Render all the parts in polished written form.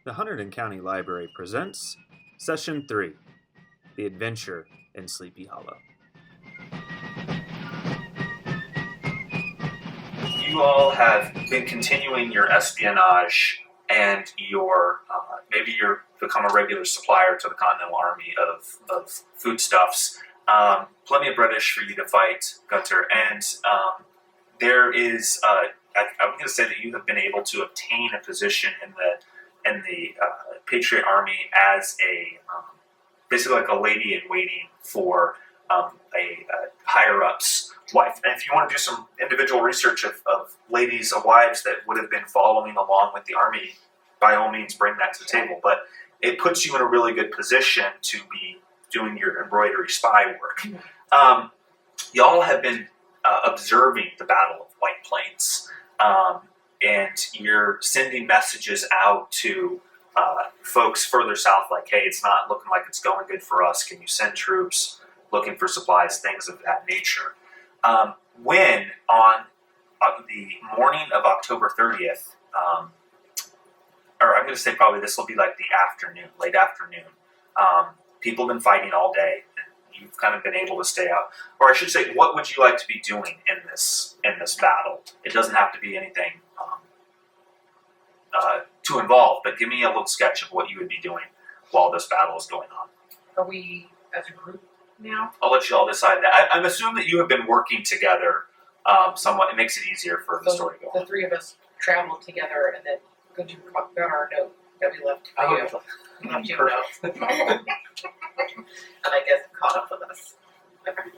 The Hunterdon County Library presents Session 3, The Adventure in Sleepy Hollow. You all have been continuing your espionage and your maybe you're become a regular supplier to the Continental Army of foodstuffs. Plenty of British for you to fight, Gunter, and there is I'm going to say that you have been able to obtain a position in the Patriot Army as a basically like a lady in waiting for a higher up's wife. And if you want to do some individual research of ladies, wives that would have been following along with the army, by all means bring that to the table. But it puts you in a really good position to be doing your embroidery spy work. Y'all have been observing the Battle of White Plains. And you're sending messages out to folks further south like, hey, it's not looking like it's going good for us. Can you send troops looking for supplies, things of that nature? When on the morning of October 30th, or I'm going to say probably this will be like the afternoon, late afternoon, people have been fighting all day. You've kind of been able to stay out. Or I should say, what would you like to be doing in this battle? It doesn't have to be anything too involved, but give me a little sketch of what you would be doing while this battle is going on. Are we as a group now? I'll let you all decide that. I'm assuming that you have been working together somewhat. It makes it easier for the story to go on. The three of us traveled together, and then Gunter got our note that we left for you. Left you a note. And I guess caught up with us. Okay.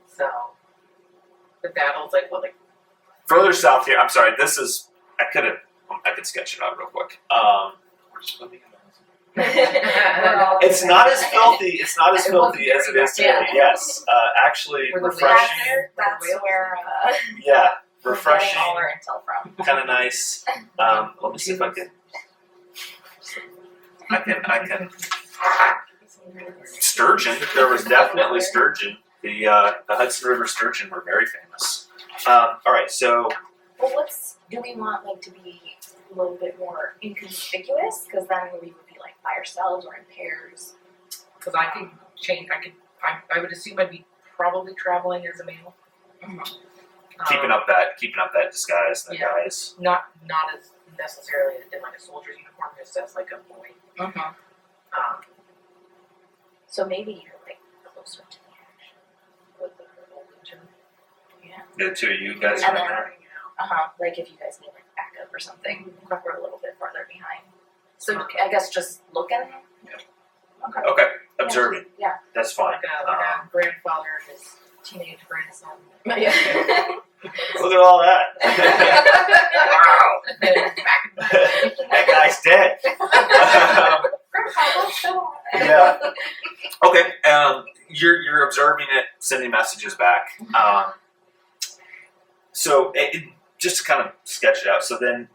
So the battle's like what, like further south here. I'm sorry. This is I could sketch it out real quick. We're swimming in It's not as filthy. It's not as filthy as it is today. Yes, actually Where the refreshing. That's where Yeah, we're refreshing. getting all our intel from. Kind of nice. Let me see if I can. I can. Sturgeon. There was definitely sturgeon. The Hudson River sturgeon were very famous. All right, so Well, do we want like to be a little bit more inconspicuous? Because then we would be like by ourselves or in pairs. because I could change. I would assume I'd be probably traveling as a male. keeping up that disguise, that Yeah. guys. Not as necessarily in like a soldier's uniform, just as like a boy. So maybe you're like closer to the action. With the old Gunter. Yeah. The two of you guys And are then- there. Like if you guys need like backup or something, we're a little bit farther behind. So I guess just looking. Okay. Okay, observing. Yeah. That's fine. Like a grandfather and his teenage grandson. Yeah. Look at all that. Wow. That guy's dead. Yeah. Okay. You're observing it, sending messages back. So just to kind of sketch it out. So then,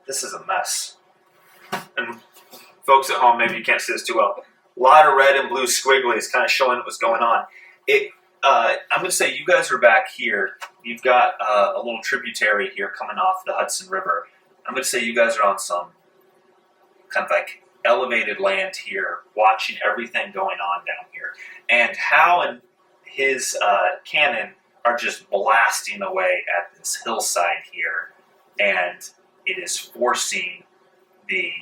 this is a mess. And folks at home, maybe you can't see this too well. A lot of red and blue squigglies, kind of showing what's going on. I'm going to say you guys are back here. You've got a little tributary here coming off the Hudson River. I'm going to say you guys are on some kind of like elevated land here, watching everything going on down here. And Hal and his cannon are just blasting away at this hillside here, and it is forcing the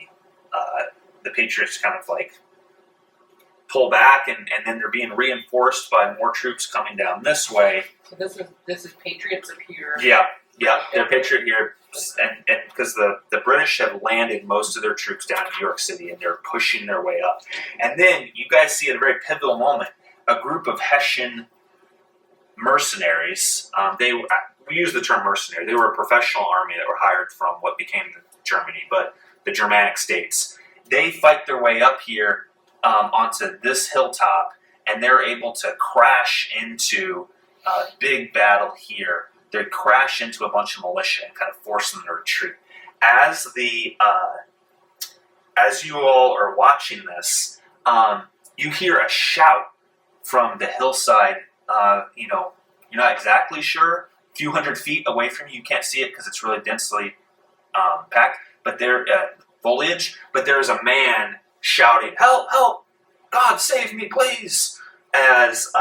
Patriots kind of like pull back, and then they're being reinforced by more troops coming down this way. So this is Patriots up here. Yeah, they're Patriot here, and because the British have landed most of their troops down in New York City, and they're pushing their way up. And then you guys see at a very pivotal moment a group of Hessian mercenaries. We use the term mercenary. They were a professional army that were hired from what became Germany, but the Germanic states. They fight their way up here onto this hilltop, and they're able to crash into a big battle here. They crash into a bunch of militia and kind of force them to retreat. As you all are watching this, you hear a shout from the hillside. You're not exactly sure. A few hundred feet away from you, you can't see it because it's really densely packed. But there, foliage, but there is a man shouting, "Help! Help! God save me, please!" as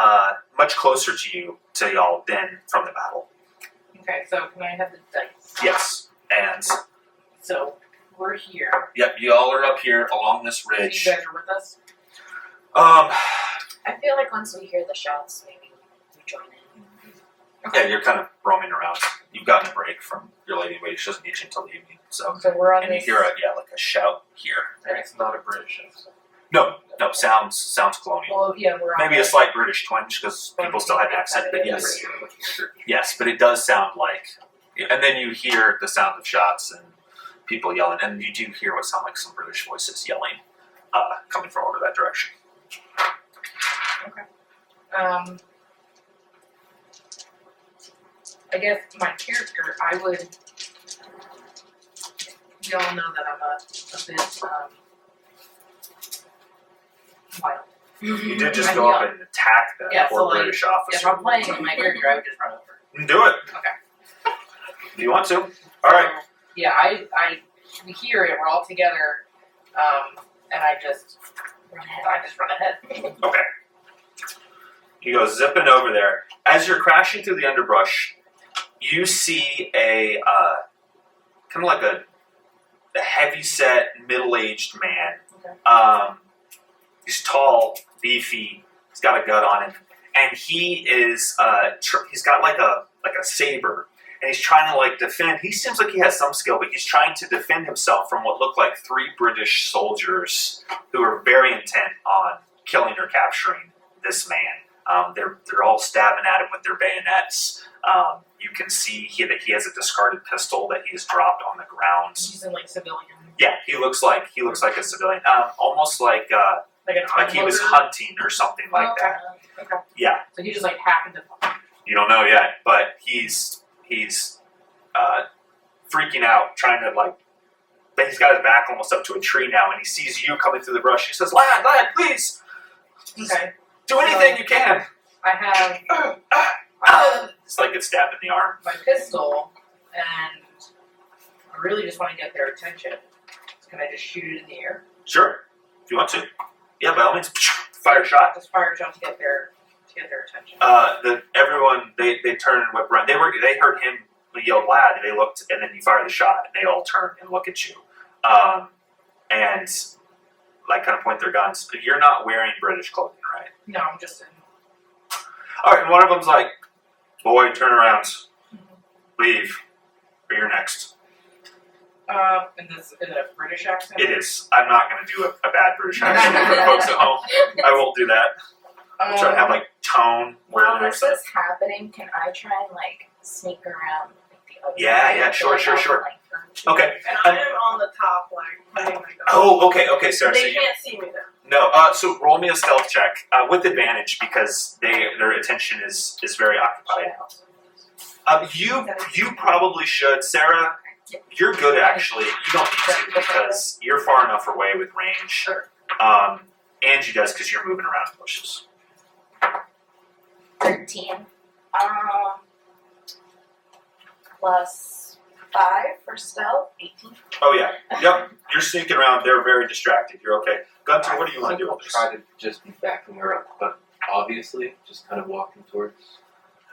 much closer to y'all than from the battle. Okay, so can I have the dice? Yes, and So we're here. yep, y'all are up here along this So you ridge. guys are with us? I feel like once we hear the shots, maybe we join in. Yeah, you're kind of roaming around. You've gotten a break from your lady wage. She doesn't need you until the evening. So, So we're on and you this. hear like a shout here. And it's not a British accent. No, sounds colonial. Well, yeah, we're on Maybe a the- slight British twinge because people still had an accent, but yes, yes, but it does sound like. And then you hear the sound of shots and people yelling, and you do hear what sound like some British voices yelling, coming from over that direction. I guess my character, I would. We all know that I'm a bit wild. You did just I'm go up young. and attack the Yeah, poor so, like, British officer. If I'm playing with my character, I would just run over. Do it. Okay. If you want to. All right. So, yeah, we hear it. We're all together, and I just run ahead. Okay. You go zipping over there. As you're crashing through the underbrush, you see a kind of like a heavy-set, middle-aged man. Okay. He's tall, beefy. He's got a gut on him, and he is he's got like a saber, and he's trying to like defend. He seems like he has some skill, but he's trying to defend himself from what look like 3 British soldiers who are very intent on killing or capturing this man. They're all stabbing at him with their bayonets. You can see that he has a discarded pistol that he's dropped on the ground. He's in like civilian, Yeah, he looks like a civilian, almost like like he was onlooker. hunting or something like that. Okay. Yeah, So he just like happened to. you don't know yet, but he's freaking out, trying to like. But he's got his back almost up to a tree now, and he sees you coming through the brush. He says, "Lad, please, Okay. do anything you can." I have It's like it's stabbed in the arm. my pistol, and I really just want to get their attention. So can I just shoot it in the air? Sure, if you want to. Yeah, by all means, fire shot. Just fire a shot to get their attention. Everyone they turn and whip around. They heard him yell "lad." They looked, and then you fire the shot, and they all turn and look at you, and like kind of point their guns. But you're not wearing British clothing, right? No, I'm just in. All right, and one of them's like, "Boy, turn around, leave, or you're next." And this is it a British accent? It is. I'm not going to do a bad British accent for the folks at home. I won't do that. I'm trying to have like tone more While than this accent. is happening, can I try and like sneak around like the other Yeah, side? yeah, I feel sure, like sure, I'll sure. flank them. Okay. And I am on the top, like, putting my gun. Oh, okay, Sarah. So They you, can't see me then. no, so roll me a stealth check with advantage because their attention is very occupied. You probably should, Sarah. You're good actually. You don't need to because you're far enough away with range. Sure. Angie does because you're moving around the bushes. 13. Plus 5 for stealth, 18. Oh yeah, yep. You're sneaking around. They're very distracted. You're okay. Gunter, what do you want to do I'll with this? try to just be backing her up, but obviously just kind of walking towards.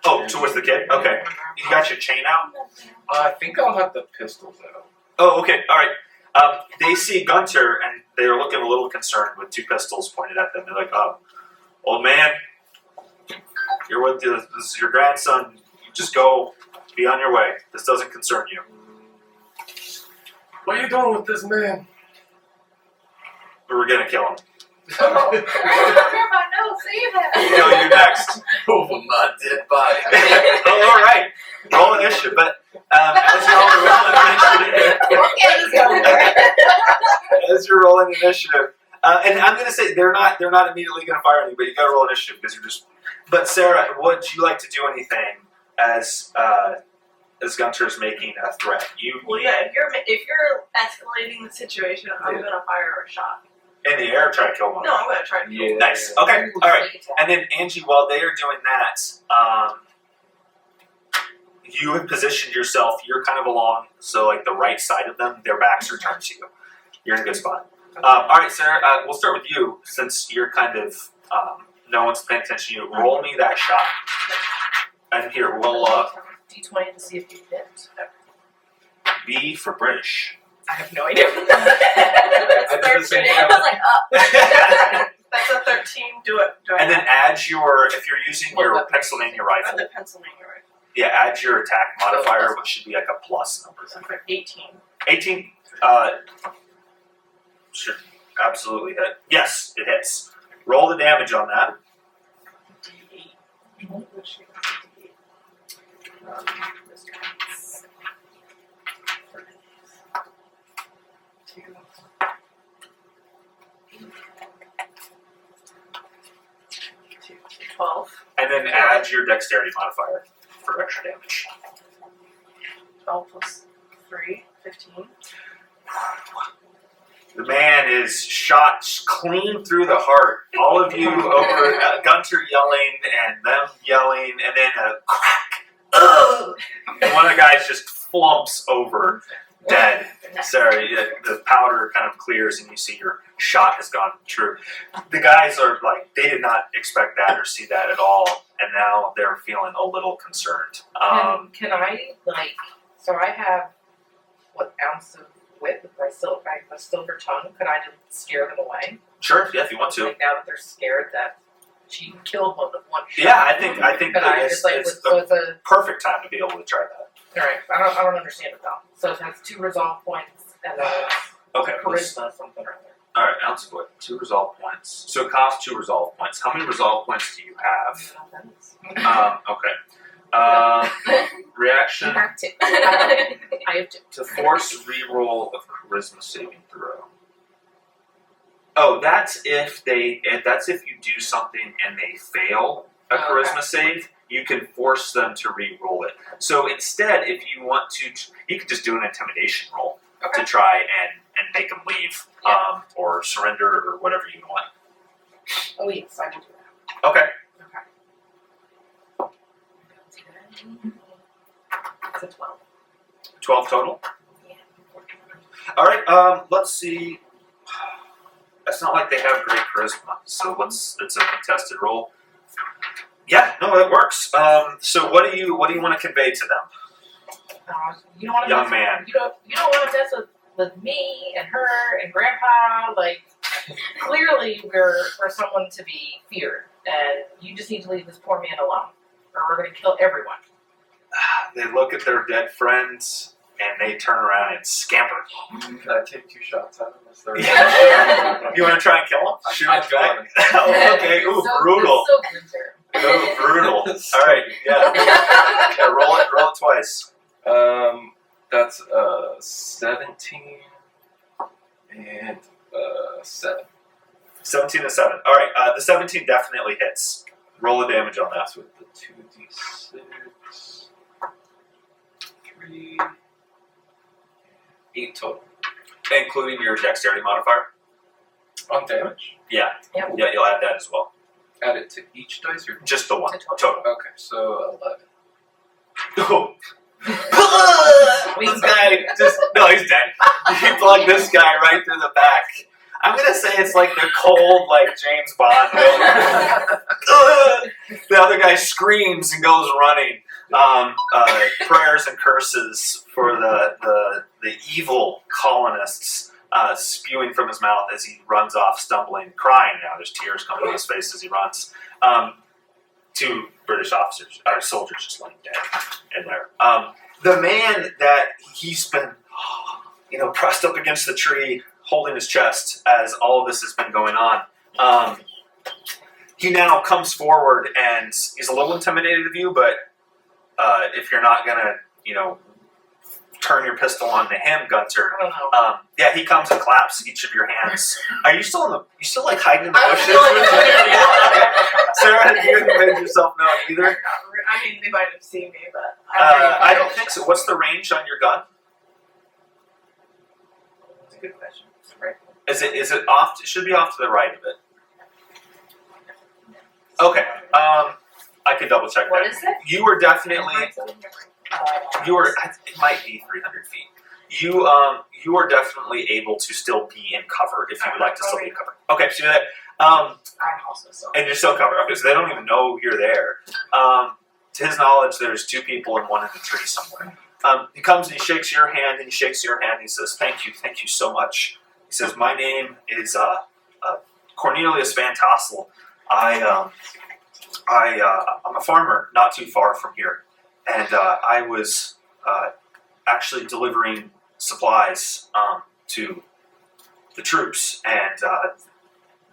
Oh, towards the kid. Okay. You got your chain out. I think I'll have the pistols out. Oh, okay. All right. They see Gunter and they're looking a little concerned with 2 pistols pointed at them. They're like, "Old man, you're with this is your grandson. You just go, be on your way. This doesn't concern you." What are you doing with this man? We're gonna kill him. Oh, no, save it! Kill you next. Over my dead body. Oh, all right. Roll initiative, but as you're rolling initiative, and I'm gonna say they're not immediately gonna fire on you, but you gotta roll initiative because you're just. But Sarah, would you like to do anything as Gunter's making a threat? Well, yeah, if you're escalating the situation, I'm Yeah. gonna fire a shot. in the air try to kill one. No, I'm gonna try to kill Yeah. Nice. Okay. All right. And then Angie, while they are doing that, you have positioned yourself. You're kind of along, so like the right side of them. Their backs are turned to you. You're in a good spot. All right, Sarah. We'll start with you since you're kind of no one's paying attention to you. Roll me that shot. And here we'll D20 to see if you hit. B for British. I have no idea. I did the same thing. I was like, oh. That's a 13. Do it. And then add your, if you're using your Pennsylvania rifle, the Pennsylvania rifle. yeah, add your attack modifier, which should be like a plus number. So for 18. 18. Should absolutely hit. Yes, it hits. Roll the damage on that. D8. Which is D8. 12. And then add your dexterity modifier for extra damage. 12 plus 3. 15. The man is shot clean through the heart. All of you over Gunter yelling and them yelling, and then a crack. Ugh! And one of the guys just flumps over, dead. Sorry, the powder kind of clears, and you see your shot has gone true. The guys are like, they did not expect that or see that at all, and now they're feeling a little concerned. Can I, so I have, ounce of wit with my silver tongue? Could I just scare them away? Sure, yeah, if you want to. Like now that they're scared that she killed one with one shot. Yeah, I think But that I it's just like, the so it's a, perfect time to be able to try that. alright, I don't understand it though. So it has 2 resolve points and then Okay. charisma something or other. All right, ounce of wood, 2 resolve points. So it costs 2 resolve points. How many resolve points do you have? Okay. You Reaction have to. I have to. to force reroll of charisma saving throw. Oh, that's if you do something and they fail a Oh, charisma okay. save, you can force them to re-roll it. So instead, if you want to, you can just do an intimidation roll Okay. to try and make them leave, Yeah. or surrender or whatever you want. Oh yes, I will do that. Okay. It's a 12. 12 total? Yeah. Alright, let's see. It's not like they have great charisma, so it's a contested roll. Yeah, no, it works. So what do you want to convey to them? You don't want to Young mess man. You don't want to mess with me and her and Grandpa. Like clearly we're someone to be feared, and you just need to leave this poor man alone, or we're gonna kill everyone. They look at their dead friends and they turn around and scamper. Can I take 2 shots at him? Is there You want to try and kill him? Shoot him I'd go back? on. Oh, okay, ooh, So- brutal. So Gunther. Oh, brutal. Alright, yeah. Yeah, roll it twice. That's 17 and 7. 17 to 7. Alright, the 17 definitely hits. Roll the damage on that. That's with the 2d6. 3. 8 total. Including your dexterity modifier? On damage? Yeah. Yep. Yeah, you'll add that as well. Add it to each dice or Just the one. The total. Total. Okay, so 11. Oh. This guy just, no, he's dead. He plugged this guy right through the back. I'm gonna say it's like the cold, like James Bond villain. The other guy screams and goes running. Prayers and curses for the evil colonists spewing from his mouth as he runs off, stumbling, crying now. There's tears coming to his face as he runs. 2 British officers, or soldiers just laying dead in there. The man that he's been, pressed up against the tree, holding his chest as all of this has been going on. He now comes forward and he's a little intimidated of you, but if you're not gonna, turn your pistol onto him, Gunter. I don't know. Yeah, he comes and claps each of your hands. Are you still like hiding in the I'm bushes? still in Sarah, you haven't made yourself known either. I mean, they might have seen me, but I don't think so. What's the range on your gun? It's a good question. It's a rifle. Is it off? It should be off to the right of it. Okay. I could double check What that. is it? You were definitely. It might be 300 feet. You are definitely able to still be in cover if you would like to still be in cover. Okay, so that I'm also so. and you're still in cover. Okay, so they don't even know you're there. To his knowledge, there's two people and one in the tree somewhere. He comes and he shakes your hand, and he shakes your hand. And he says, thank you so much. He says, my name is Cornelius Van Tassel. I'm a farmer not too far from here, and I was actually delivering supplies to the troops, and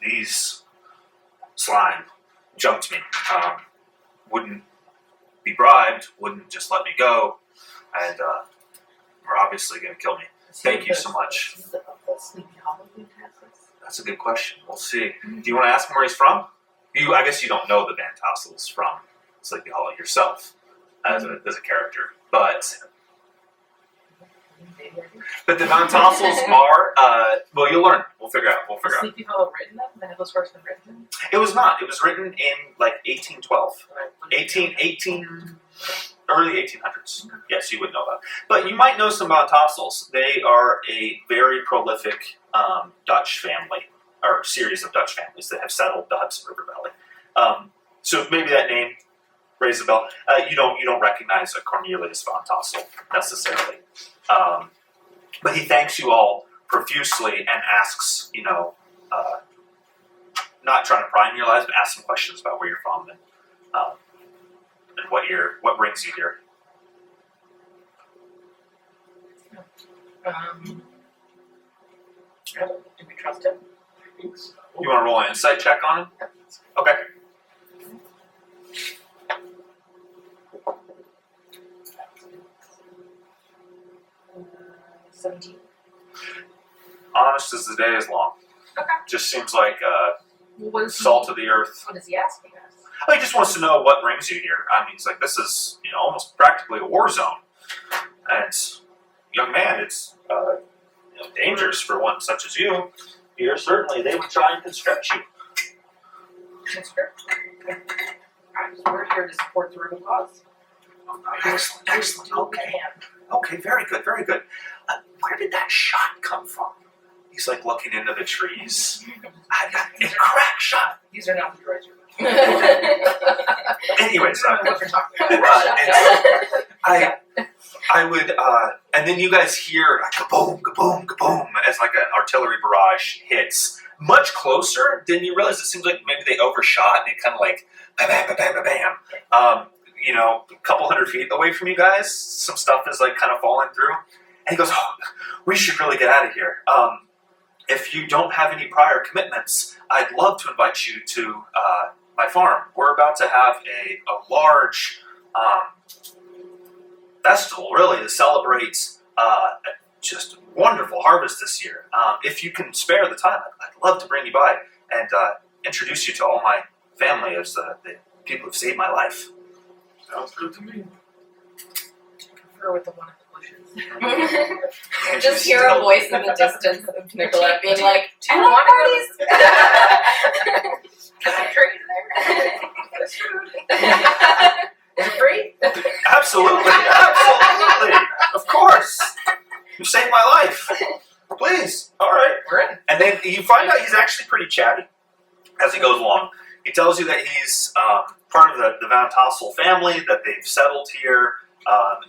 these slime jumped me. Wouldn't be bribed, wouldn't just let me go, and were obviously going to kill me. Thank you so much. Is it the Sleepy Hollow Van Tassels? That's a good question. We'll see. Do you want to ask him where he's from? I guess you don't know the Van Tassels from Sleepy Hollow yourself as a character, but Maybe I do. the Van Tassels are well, you'll learn. We'll figure out. Was Sleepy Hollow written then? The Headless Horseman written then? It was not. It was written in like 1812, 18 early 1800s. Yes, you would know that. But you might know some Van Tassels. They are a very prolific Dutch family, or series of Dutch families that have settled the Hudson River Valley. So maybe that name raises a bell. You don't recognize a Cornelius Van Tassel necessarily. But he thanks you all profusely and asks, not trying to pry in your lives, but ask some questions about where you're from and what brings you here. Do we trust him? I think so. You want to roll an insight check on him? Okay. 17. Honest as the day is long. Okay. Just seems like What is salt of the earth. What is he asking us? He just wants to know what brings you here. I mean, he's like, this is almost practically a war zone, and young man, it's dangerous for one such as you. Here, certainly, they would try and conscript you. conscript? We're here to support the River cause. Excellent. Okay, very good. Where did that shot come from? He's like looking into the trees. I got a crack shot. These are not the droids. Anyways, I don't know what you're talking about. I would, and then you guys hear like kaboom, kaboom, kaboom as like an artillery barrage hits much closer than you realize. It seems like maybe they overshot and it kind of like bam, bam, bam, bam, bam. A couple hundred feet away from you guys, some stuff is like kind of falling through. And he goes, "Oh, we should really get out of here. If you don't have any prior commitments, I'd love to invite you to my farm. We're about to have a large festival, really, to celebrate just wonderful harvest this year. If you can spare the time, I'd love to bring you by and introduce you to all my family as the people who've saved my life." Sounds good to me. Confer with the one in the bushes. And Just she's hear a still- voice in the distance of Nicolette being like, Do you "I want like parties." Can I trade there? That's true. Is it free? Absolutely. Of course. You saved my life. Please. All right. We're in. And then you find out he's actually pretty chatty as he goes along. He tells you that he's part of the Van Tassel family, that they've settled here.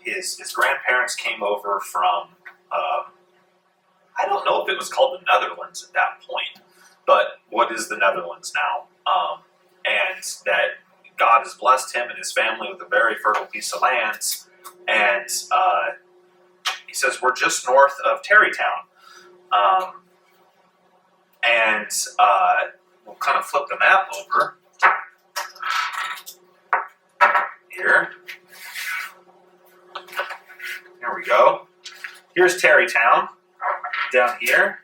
His grandparents came over from, I don't know if it was called the Netherlands at that point, but what is the Netherlands now? And that God has blessed him and his family with a very fertile piece of land. And he says, we're just north of Terrytown. And we'll kind of flip the map over here. Here we go. Here's Terrytown down here.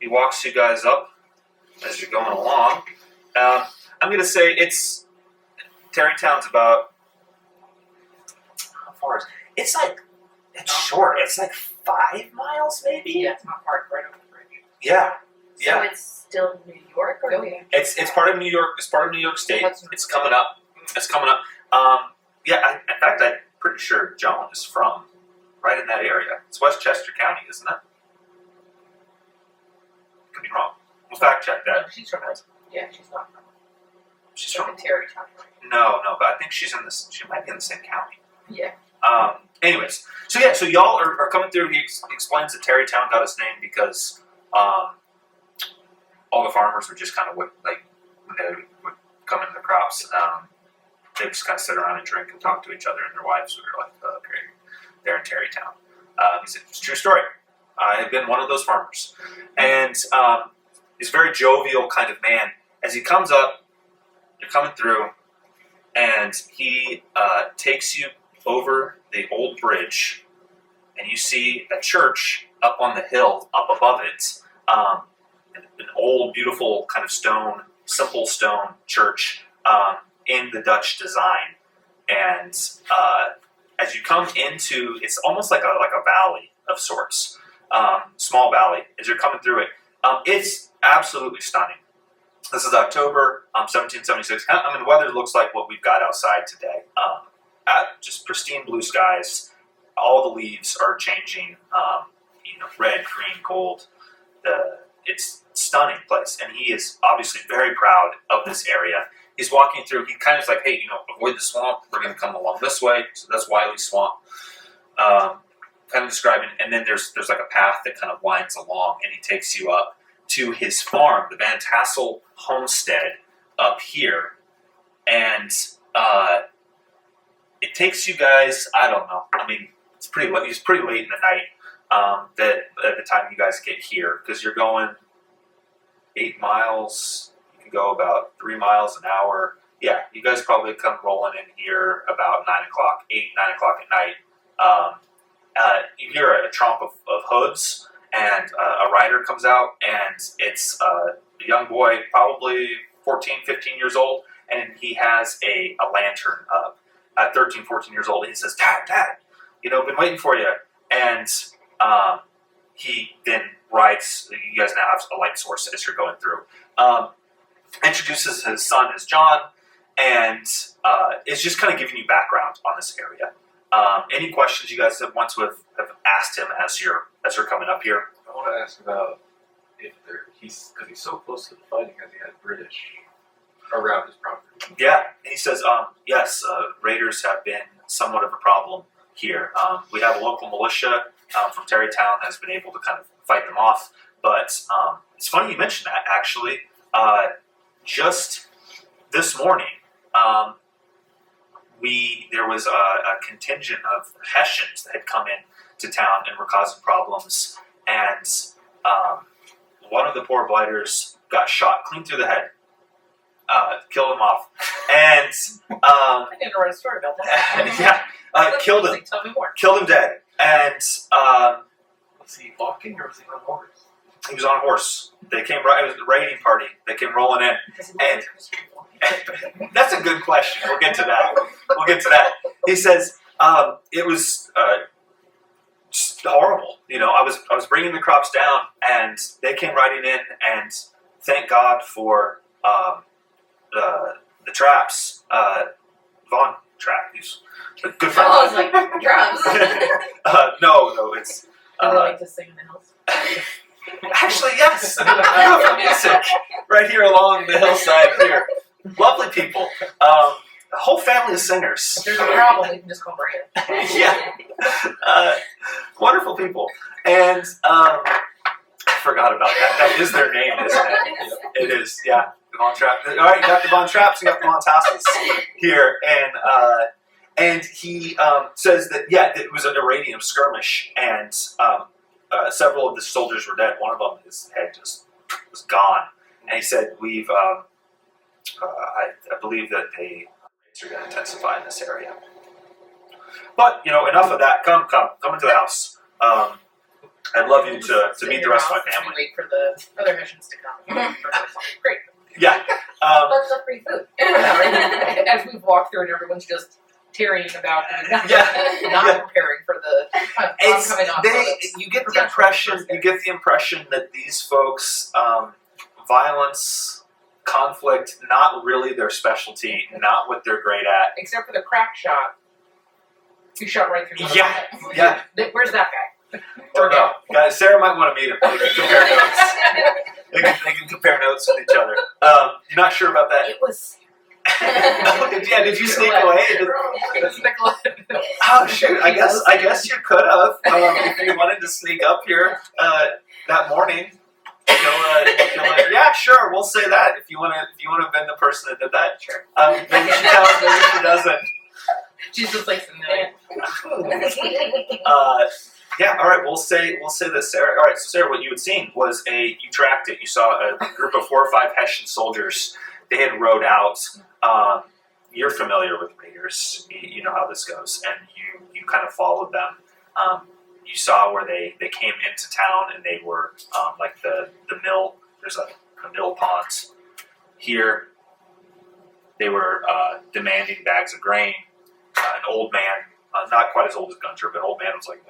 He walks you guys up as you're going along. I'm going to say Terrytown's about, how far is it? It's short. It's like 5 miles maybe? Yeah, it's not far, right over the bridge. Yeah. So Yeah. it's still New York, or Oh, yeah. It's part of New York. It's part of New York State. Hudson. It's coming up. Yeah. In fact, I'm pretty sure John is from right in that area. It's Westchester County, isn't it? Could be wrong. We'll fact check that. No, she's from yeah, she's not from She's from from Terrytown. no, but I think she's in this. She might be in the same county. Yeah. Anyways, so yeah, so y'all are coming through. He explains that Terrytown got its name because all the farmers would just kind of when they would come into the crops, they would just kind of sit around and drink and talk to each other, and their wives were like, "Okay, they're in Terrytown." He said, "It's a true story. I have been one of those farmers," and he's a very jovial kind of man. As he comes up, you're coming through, and he takes you over the old bridge, and you see a church up on the hill, up above it, an old, beautiful kind of stone, simple stone church in the Dutch design. And as you come into, it's almost like a valley of sorts, small valley. As you're coming through it, it's absolutely stunning. This is October 1776. I mean, the weather looks like what we've got outside today. Just pristine blue skies. All the leaves are changing, red, green, gold. It's a stunning place, and he is obviously very proud of this area. He's walking through. He kind of like, hey, avoid the swamp. We're going to come along this way. So that's Wiley Swamp. Kind of describing, and then there's like a path that kind of winds along, and he takes you up to his farm, the Van Tassel homestead up here, and it takes you guys, I don't know, I mean, it's pretty late in the night that at the time you guys get here, because you're going 8 miles, you can go about 3 miles an hour. Yeah, you guys probably come rolling in here about 9 o'clock at night. You hear a tromp of hooves, and a rider comes out, and it's a young boy, probably 14, 15 years old, and he has a lantern up. At 13, 14 years old, and he says, Dad, been waiting for you. And he then rides, you guys now have a light source as you're going through. Introduces his son as John, and is just kind of giving you background on this area. Any questions you guys want to have asked him as you're coming up here? I want to ask about if because he's so close to the fighting, has he had British around his property? Yeah, and he says, yes, raiders have been somewhat of a problem here. We have a local militia from Terrytown that has been able to kind of fight them off. But it's funny you mentioned that, actually. Just this morning, there was a contingent of Hessians that had come in to town and were causing problems. And one of the poor blighters got shot clean through the head. Killed him off, and I need to write a story about that. killed him. Tell me more. Killed him dead, and Was he walking or was he on a horse? he was on a horse. They came right. It was the raiding party. They came rolling in. And that's a good question. We'll get to that. He says it was just horrible. I was bringing the crops down, and they came riding in, and thank God for the traps. Von Trapp. He's a good friend. Oh, I was like, drums. No, it's Do they like to sing in the hills? actually yes. Beautiful music right here along the hillside here. Lovely people. A whole family of singers. If there's a problem, we can just call Maria. Yeah. Wonderful people. And I forgot about that. That is their name, isn't it? It is, yeah. The Von Trapp. All right, you got the Von Trapps, you got the Von Tassels here. And he says that, it was an Iranian skirmish, and several of the soldiers were dead. One of them, his head just was gone. And he said, I believe that the raids are going to intensify in this area. But, enough of that. Come into the house. I'd love you to meet the rest of my family. We wait for the other missions to come. Great. Yeah. That's the free food. As we've walked through, and everyone's just tearing about doing nothing, not preparing for the oncoming onslaughts. You get the impression that these folks, violence, conflict, not really their specialty, not what they're great at. Except for the crack shot. You shot right through the Yeah, yeah. Where's that guy? Or no. Guys, Sarah might want to meet him. They can compare notes. They can compare notes with each other. You're not sure about that? It was. Did you sneak away? Oh shoot! I guess you could have if you wanted to sneak up here that morning. Yeah, sure. We'll say that if you want to have been the person that did that. Sure. Maybe she tells. Maybe she doesn't. She's just like sitting there. Yeah. All right. We'll say that Sarah. All right. So Sarah, what you had seen was you tracked it. You saw a group of 4 or 5 Hessian soldiers. They had rode out. You're familiar with raiders. You know how this goes, and you kind of followed them. You saw where they came into town, and they were like the mill. There's a mill pond here. They were demanding bags of grain. An old man, not quite as old as Gunter, but an old man was like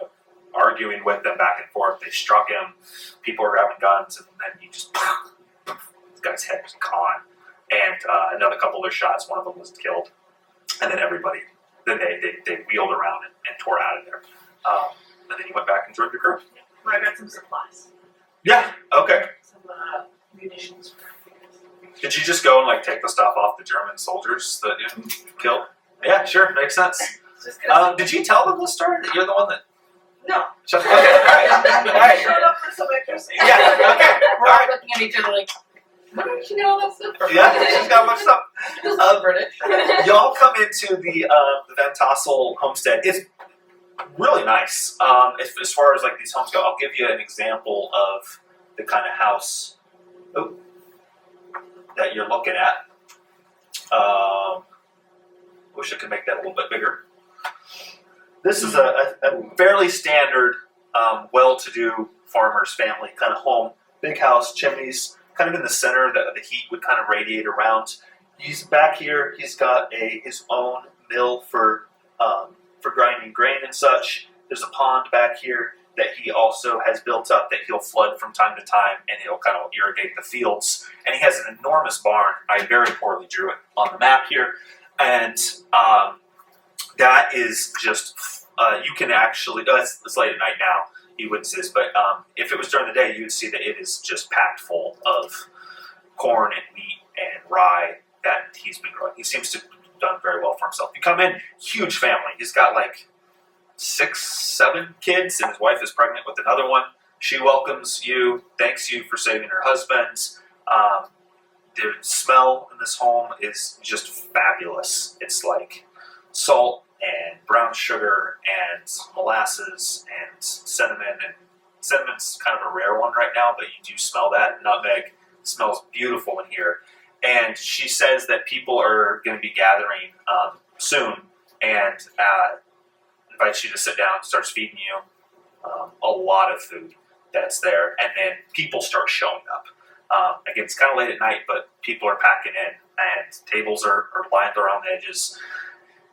arguing with them back and forth. They struck him. People were grabbing guns, and then he just this guy's head was gone. And another couple of shots. One of them was killed, and then everybody. Then they wheeled around and tore out of there. And then you went back and joined your crew. I got some supplies. Yeah. Okay. Some munitions for you guys. Did you just go and take the stuff off the German soldiers that you killed? Yeah, sure, makes sense. Just gonna Did you tell them the story that you're the one that? No. Okay, all right, all right. Showed up for some extra. Yeah, okay, We're all all right. looking at each other like, how did you know all that stuff from? Yeah, she's got much stuff. This is British. Y'all come into the Van Tassel homestead. It's really nice. As far as these homes go, I'll give you an example of the kind of house that you're looking at. Wish I could make that a little bit bigger. This is a fairly standard, well-to-do farmer's family kind of home. Big house, chimneys, kind of in the center. The heat would kind of radiate around. He's back here. He's got his own mill for grinding grain and such. There's a pond back here that he also has built up that he'll flood from time to time, and he'll kind of irrigate the fields. And he has an enormous barn. I very poorly drew it on the map here. And that is just, you can actually, it's late at night now, you wouldn't see this, but if it was during the day, you would see that it is just packed full of corn and wheat and rye that he's been growing. He seems to have done very well for himself. You come in, huge family. He's got 6, 7 kids, and his wife is pregnant with another one. She welcomes you, thanks you for saving her husband. The smell in this home is just fabulous. It's like salt and brown sugar and molasses and cinnamon. And cinnamon's kind of a rare one right now, but you do smell that. Nutmeg smells beautiful in here. And she says that people are going to be gathering soon and invites you to sit down, starts feeding you a lot of food that's there. And then people start showing up. Again, it's kind of late at night, but people are packing in, and tables are lined around the edges.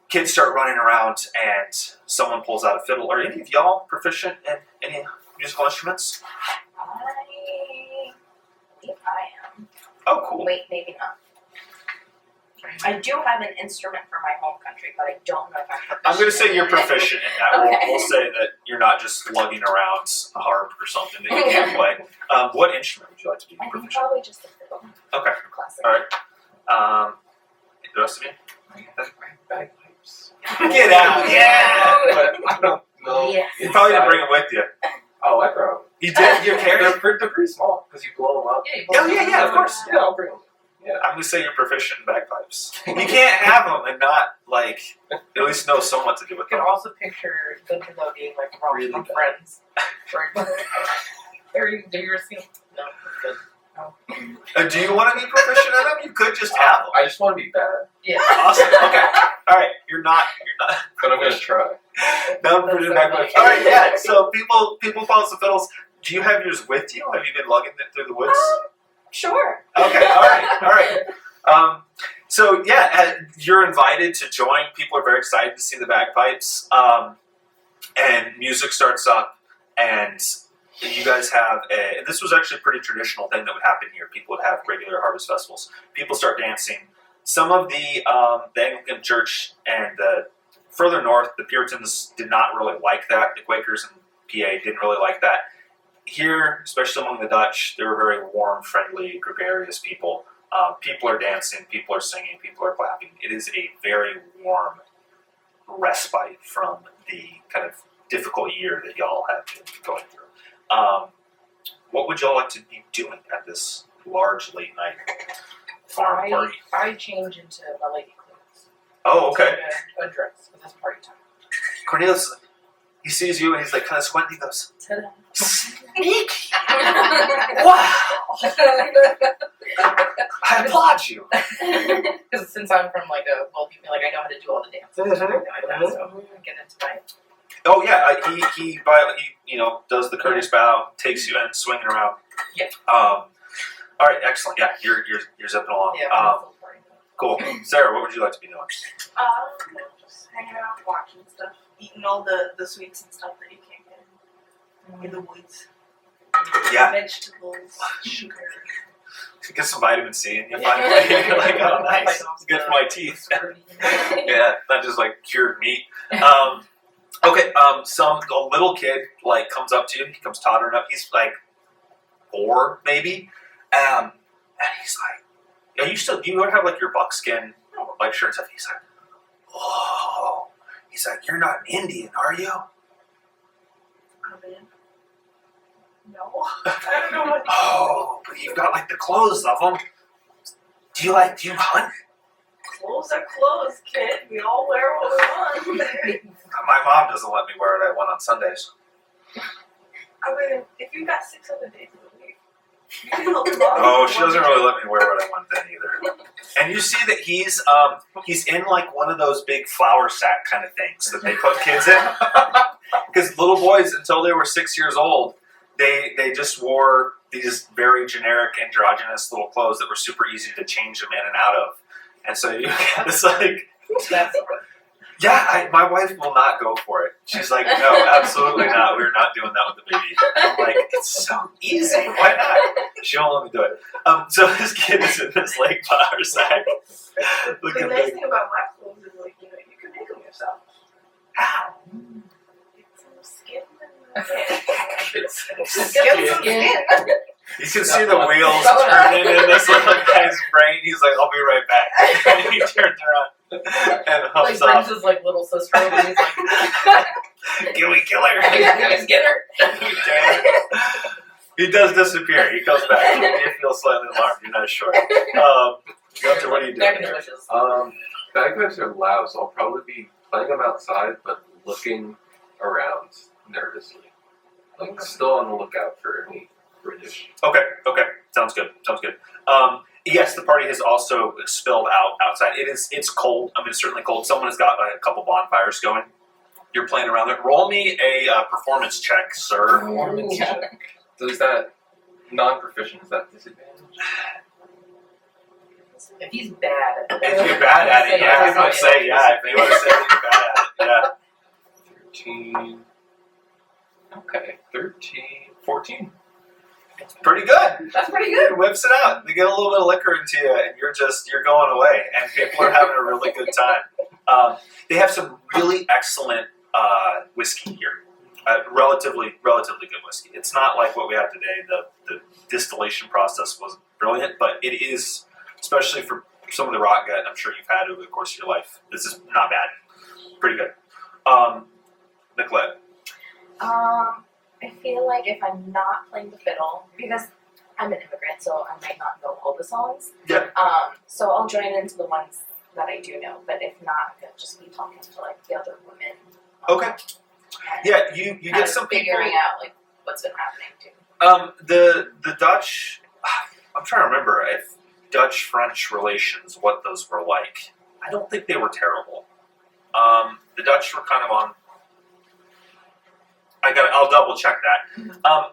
Kids start running around, and someone pulls out a fiddle. Are any of y'all proficient in any musical instruments? I believe I am. Oh, cool. Wait, maybe not. I do have an instrument for my home country, but I don't know if I'm proficient. I'm going to say you're in it. proficient in that. Okay. We'll say that you're not just lugging around a harp or something that you can't play. What instrument would you like to be I think proficient? probably just the fiddle. Okay. Classic. All right. The rest of you? Bagpipes. Get out! Yeah! But I don't know. Yes. You probably didn't bring them with you. Oh, I brought them. You did? You carried them? They're pretty small because you blow them up. Oh, yeah, of course. Yeah, I'll bring them. I'm going to say you're proficient in bagpipes. You can't have them and not, at least know somewhat to do with I can them. also picture Gunter though being like Ross Really from bad. Friends. Or do you ever see? No, that's good. Do you want to be proficient in them? You could just have them. I just want to be bad, Yeah. Awesome. Okay. All right. You're not. but I'm gonna try. No, That's so bagpipes. funny. All right. Yeah. So people follow the fiddles. Do you have yours with you? Have you been lugging it through the woods? Sure. Okay. All right. So yeah, you're invited to join. People are very excited to see the bagpipes, and music starts up, and you guys have this was actually a pretty traditional thing that would happen here. People would have regular harvest festivals. People start dancing. Some of the Anglican Church and the further north, the Puritans did not really like that. The Quakers in PA didn't really like that. Here, especially among the Dutch, they were very warm, friendly, gregarious people. People are dancing, people are singing, people are clapping. It is a very warm respite from the kind of difficult year that y'all have been going through. What would y'all like to be doing at this large late night farm party? I change into my lady clothes. Oh, okay. A dress, because it's party time. Cornelius, he sees you and he's like kind of squinting. He goes, Ta-da. "Sneaky! Wow! I applaud you." Because since I'm from like a wealthy family, like I know how to do all the dances and everything like that, so I get into my. Oh yeah, he does the courteous bow, takes you in, swinging around. Yeah. All right, excellent. Yeah, you're zipping along. Yeah, I'm full party. Cool. Sarah, what would you like to be doing? Just hanging out, watching stuff, eating all the sweets and stuff that you can't get in the woods. Yeah. Vegetables, sugar. Get some vitamin C and you finally you're like, oh nice, it's good for my teeth. Yeah, not just like cured meat. Okay, a little kid like comes up to you. He comes tottering up. He's like 4 maybe, and he's like, do you have like your buckskin like shirts? He's like, whoa. He's like, you're not an Indian, are you? No, I don't know what. Oh, but you've got like the clothes of them. Do you hunt? Clothes are clothes, kid. We all wear what we want. My mom doesn't let me wear what I want on Sundays. I mean, if you got 6 other days of the week, you can help your mom. Oh, she doesn't really let me wear what I want then either. And you see that he's in like one of those big flour sack kind of things that they put kids in. Because little boys, until they were 6 years old, they just wore these very generic androgynous little clothes that were super easy to change them in and out of. And so you get this like, That's yeah, my wife will not go for it. She's like, no, absolutely not. We're not doing that with the baby. I'm like, it's so easy. Why not? She won't let me do it. So this kid is in this like flour sack. The nice thing about my clothes is like, you can make them yourself. How? Get some skin and skin. You can see the wheels turning in this little guy's brain. He's like, I'll be right back. And he turns around and Like humps off. brings his like little sister over and he's like, Gilly killer. guys get her. He does disappear. He comes back. You feel slightly alarmed. You're not sure. Gunter, what are you doing Back in the here? bushes. Bagpipes are loud, so I'll probably be playing them outside, but looking around nervously. Like, still on the lookout for any British. Okay. Sounds good. Yes, the party has also spilled out outside. It's cold. I mean, it's certainly cold. Someone has got a couple bonfires going. You're playing around there. Roll me a performance check, sir. Performance check. So is that non-proficient? Is that disadvantage? If he's bad at it. If you're bad at it, yeah, I would say, yeah. If you want to say that you're bad at it, yeah. 13. Okay, 13. 14. Pretty good. That's pretty good. It whips it out. They get a little bit of liquor into you, and you're going away, and people are having a really good time. They have some really excellent whiskey here. Relatively good whiskey. It's not like what we have today. The distillation process was brilliant, but it is, especially for some of the rot gut I'm sure you've had over the course of your life. This is not bad. Pretty good. Nicolette. I feel like if I'm not playing the fiddle, because I'm an immigrant, so I might not know all the songs. Yeah. So I'll join into the ones that I do know, but if not, I'm gonna just be talking to like the other women. Okay. Yeah, you get some people. Figuring out like what's been happening too. The Dutch. I'm trying to remember if Dutch-French relations, what those were like. I don't think they were terrible. The Dutch were kind of on. I'll double check that.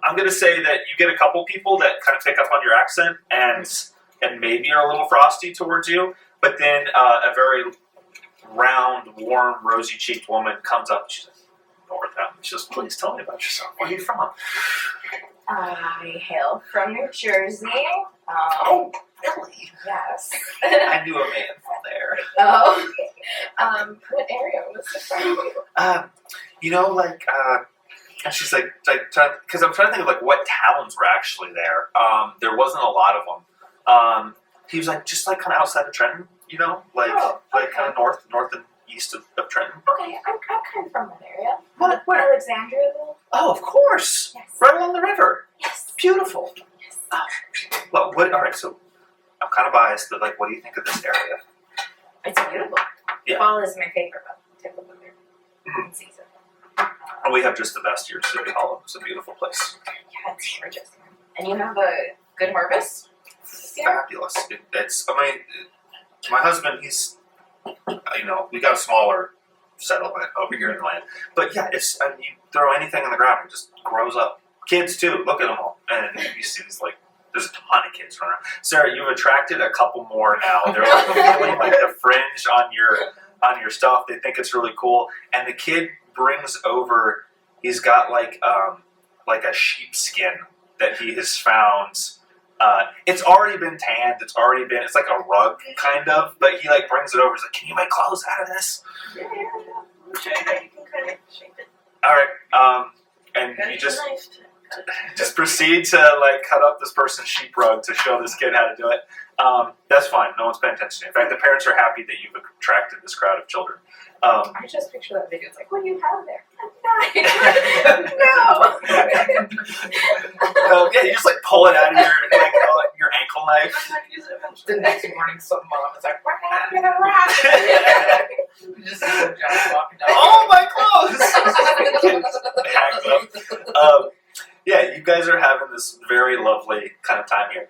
I'm going to say that you get a couple people that kind of pick up on your accent and maybe are a little frosty towards you, but then a very round, warm, rosy-cheeked woman comes up. She's like, "North them." She says, "Please tell me about yourself. Where are you from?" I hail from New Jersey. Oh, really? Yes. I knew a man from there. Oh. What area was it from? And she's like because I'm trying to think of like what towns were actually there. There wasn't a lot of them. He was like just like kind of outside of Trenton, like kind of north and east of Trenton. Okay, I'm kind of from that area. What? Where? Alexandriaville. Oh, of course. Yes. Right along the river. Yes. Beautiful. Yes. Well, what? All right. So I'm kind of biased, but like, what do you think of this area? It's beautiful. Yeah. Fall is my favorite type of weather season. And we have just the best here in City Hollow. It's a beautiful place. Yeah, it's gorgeous. And you have a good harvest this year? Fabulous. My husband, he's, we got a smaller settlement over here in the land. But yeah, you throw anything on the ground, it just grows up. Kids too, look at them all. And you see these there's a ton of kids running around. Sarah, you've attracted a couple more now. They're like feeling like the fringe on your stuff. They think it's really cool. And the kid brings over, he's got like a sheepskin that he has found. It's already been tanned. It's like a rug kind of, but he like brings it over. He's like, "Can you make clothes out of this?" Yeah. I'm sure that you can kind of shape it. All right. And Gotta you use just a knife to cut it. just proceed to like cut up this person's sheep rug to show this kid how to do it. That's fine. No one's paying attention. In fact, the parents are happy that you've attracted this crowd of children. I just picture that video. It's like, what do you have there? A knife. No. Yeah, you just like pull it out of your ankle I knife. might use it eventually. The next morning, some mom is like, "What happened to the rat?" You just see some giant walking down. Oh, my clothes! Kids hacked up. Yeah, you guys are having this very lovely kind of time here.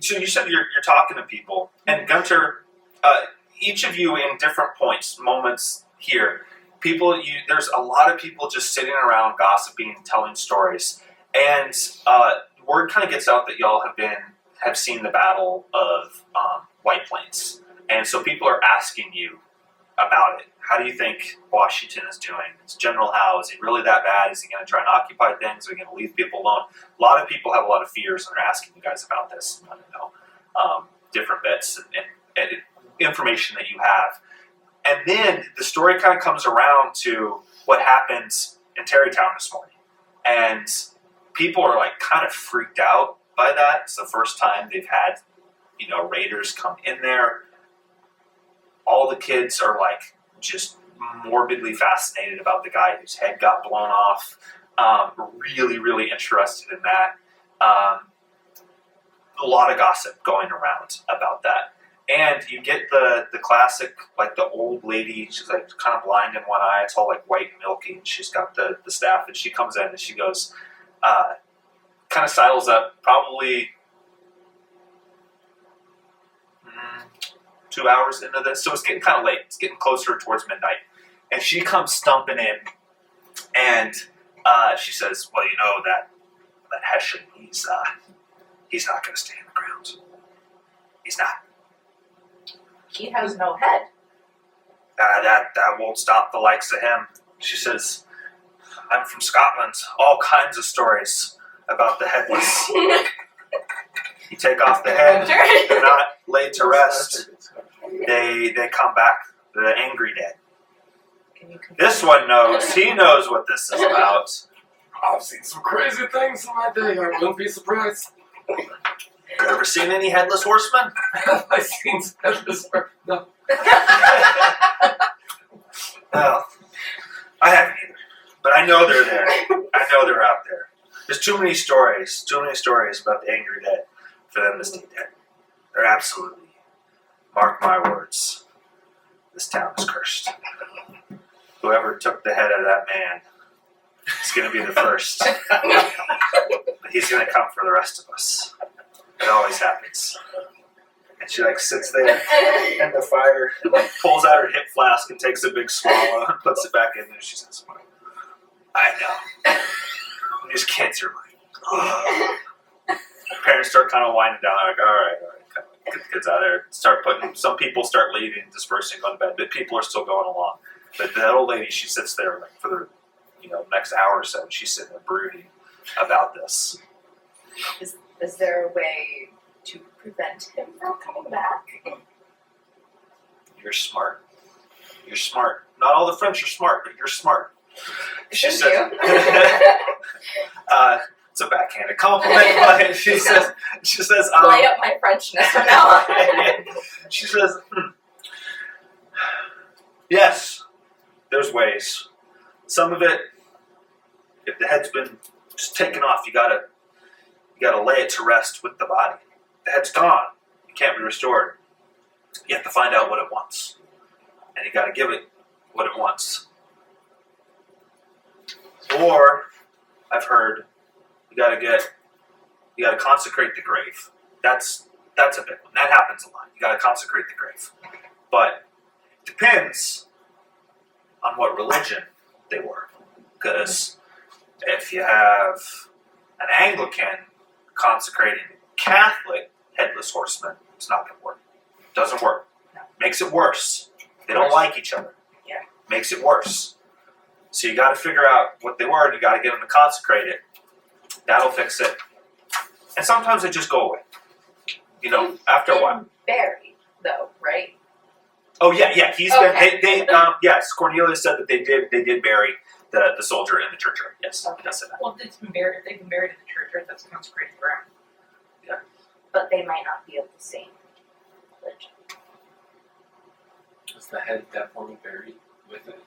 So you said you're talking to people, and Gunter, each of you in different moments here, there's a lot of people just sitting around gossiping, telling stories, and word kind of gets out that y'all have seen the Battle of White Plains, and so people are asking you about it. How do you think Washington is doing? Is General Howe, is he really that bad? Is he going to try and occupy things? Are he going to leave people alone? A lot of people have a lot of fears and are asking you guys about this. I don't know, different bits and information that you have. And then the story kind of comes around to what happened in Terrytown this morning. And people are like kind of freaked out by that. It's the first time they've had, raiders come in there. All the kids are like just morbidly fascinated about the guy whose head got blown off. Really, really interested in that. A lot of gossip going around about that. And you get the classic, like the old lady, she's like kind of blind in one eye, it's all like white and milky, and she's got the staff, and she comes in and she goes, kind of sidles up, probably 2 hours into this, so it's getting kind of late, it's getting closer towards midnight, and she comes stumping in, and she says, "Well, that Hessian, he's not going to stay in the ground. He's not. He has no head. That won't stop the likes of him." She says, "I'm from Scotland. All kinds of stories about the headless. You take off the head, they're not laid to rest. They come back, the angry dead. This one knows. He knows what this is about." I've seen some crazy things in my day. I wouldn't be surprised. You ever seen any headless horsemen? Have I seen headless horsemen? No. Well, I haven't either. But I know they're there. I know they're out there. There's too many stories about the angry dead for them to stay dead. They're absolutely, mark my words, this town is cursed. Whoever took the head of that man is going to be the first. But he's going to come for the rest of us. It always happens. And she sits there in the fire and pulls out her hip flask and takes a big swallow and puts it back in there. She says, "I know." And these kids are like, parents start kind of winding down. They're like, all right, kind of get the kids out of there. Some people start leaving, dispersing, going to bed, but people are still going along. But that old lady, she sits there for the next hour or so, and she's sitting there brooding about this. Is there a way to prevent him from coming back? You're smart. You're smart. Not all the French are smart, but you're smart. She Thank says, you. it's a backhanded compliment, but she says, Play up my Frenchness from now on. she says, yes, there's ways. Some of it, if the head's been just taken off, you gotta lay it to rest with the body. The head's gone. It can't be restored. You have to find out what it wants. And you gotta give it what it wants. Or, I've heard, you gotta consecrate the grave. That's a big one. That happens a lot. You gotta consecrate the grave. But it depends on what religion they were. Because if you have an Anglican consecrating Catholic headless horseman, it's not gonna work. Doesn't work. Makes it worse. They don't like each other. Yeah. Makes it worse. So you got to figure out what they were, and you got to get them to consecrate it. That'll fix it. And sometimes they just go away. You know, after a while. Buried, though, right? Oh yeah. He's Okay. been. Yes. Cornelius said that they did bury the soldier in the churchyard. Yes, he does say that. Well, if they've been buried in the church, that's consecrated ground. But they might not be of the same religion. Is the head definitely buried with it?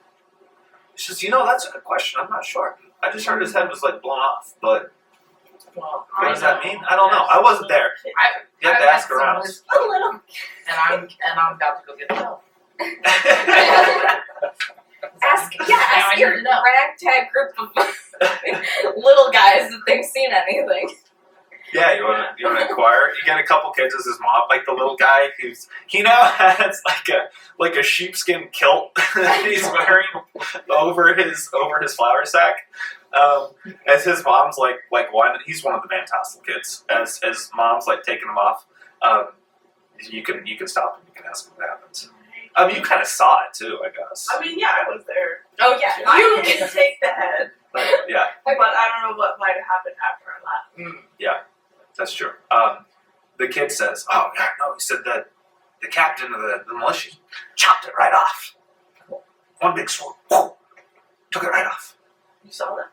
She says, that's a good question. I'm not sure. I just heard his head was like blown off, but Well, what does that mean? I don't know. I wasn't there. You have to ask around. A little. And I'm about to go get the help. Ask Now I ask need your to know. ragtag group of little guys if they've seen anything. Yeah, you want to inquire? You get a couple kids as his mom, like the little guy he now has like a sheepskin kilt that he's wearing over his flour sack. As his mom's he's one of the Van Tassel kids. As mom's like taking him off, you can stop him. You can ask him what happens. I mean, you kind of saw it too, I guess. I mean, yeah, I was there. Oh yeah, I didn't take the head, But, yeah, but I don't know what might have happened after I left. that's true. The kid says, "Oh yeah, no," he said that the captain of the militia chopped it right off. One big sword, whoa, took it right off. You saw that?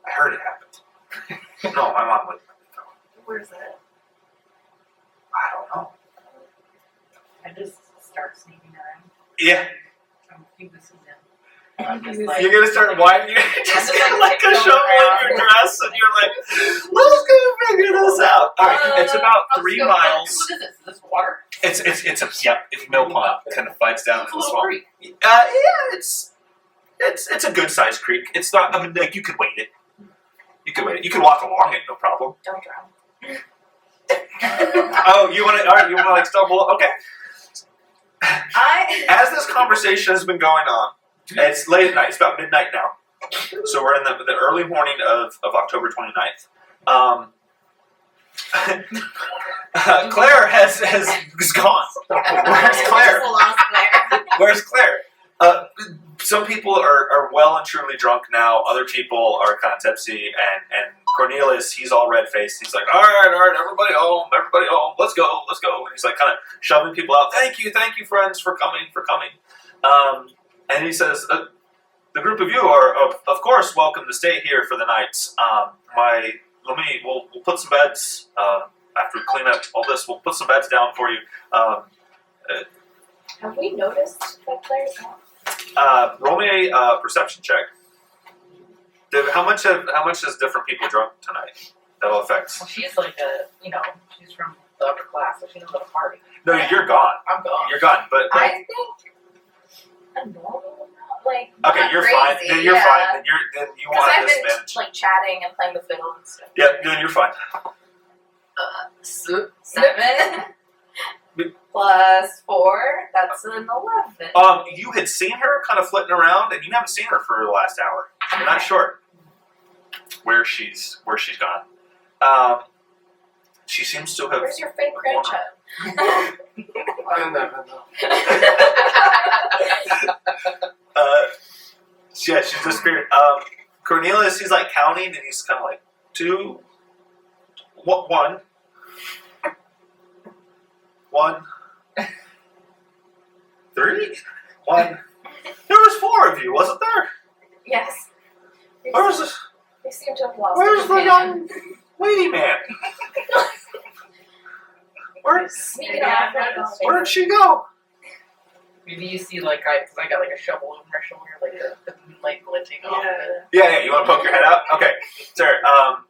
I heard it happened. No, my mom wouldn't let me go. Where's that? I don't know. I just start sneaking around. Yeah, I think this is him. I'm just like, you're gonna start winding. You're just just, gonna like, like a tiptoeing shovel in around. your dress, and you're like, "Let's go figure this out." All right, it's about I'll 3 go- miles. What is this? Is this water? It's a mill pond. Kind of fights down It's to a the little swamp. creek. Yeah, it's a good sized creek. It's not. I mean, like you could wade it. You could wade it. You could walk along it, no problem. don't drown. Oh, you want to? All right, you want to like stumble? Okay. I As this conversation has been going on, it's late at night. It's about midnight now. So we're in the early morning of October 29th. Claire is gone. Where's Claire? just lost Claire. Where's Claire? Some people are well and truly drunk now. Other people are kind of tipsy. And Cornelius, he's all red faced. He's like, all right, everybody home, let's go. And he's like kind of shoving people out. Thank you, friends, for coming. And he says, the group of you are, of course, welcome to stay here for the night. We'll put some beds, after we clean up all this, we'll put some beds down for you. Have we noticed that Claire's not? Roll me a perception check. How much has different people drunk tonight? That'll affect. Well, she's like she's from the upper class, so she knows how to party. No, you're gone. I'm gone. You're gone. But I think a normal amount, like okay, not you're crazy, fine. Then you're yeah. fine. Then you Because want I've to been disadvantage. like chatting and playing the fiddle and stuff. Yeah, then you're fine. 7 plus 4, that's an 11. You had seen her kind of flitting around, and you haven't seen her for the last hour. You're not sure where she's gone. She seems to have. Where's your fake grandchild? I never know. Yeah, she's disappeared. Cornelius, he's like counting, and he's kind of like 2, 1, 1, 3, One. There was 4 of you, wasn't there? Yes. They Where's seem- this? They seem to have lost Where's a the companion. young lady man? Sneaking off. Where did she go? Maybe you see like because I got like a shovel over my shoulder, like the moonlight glinting off of it. Yeah, you want to poke your head out? Okay, sir.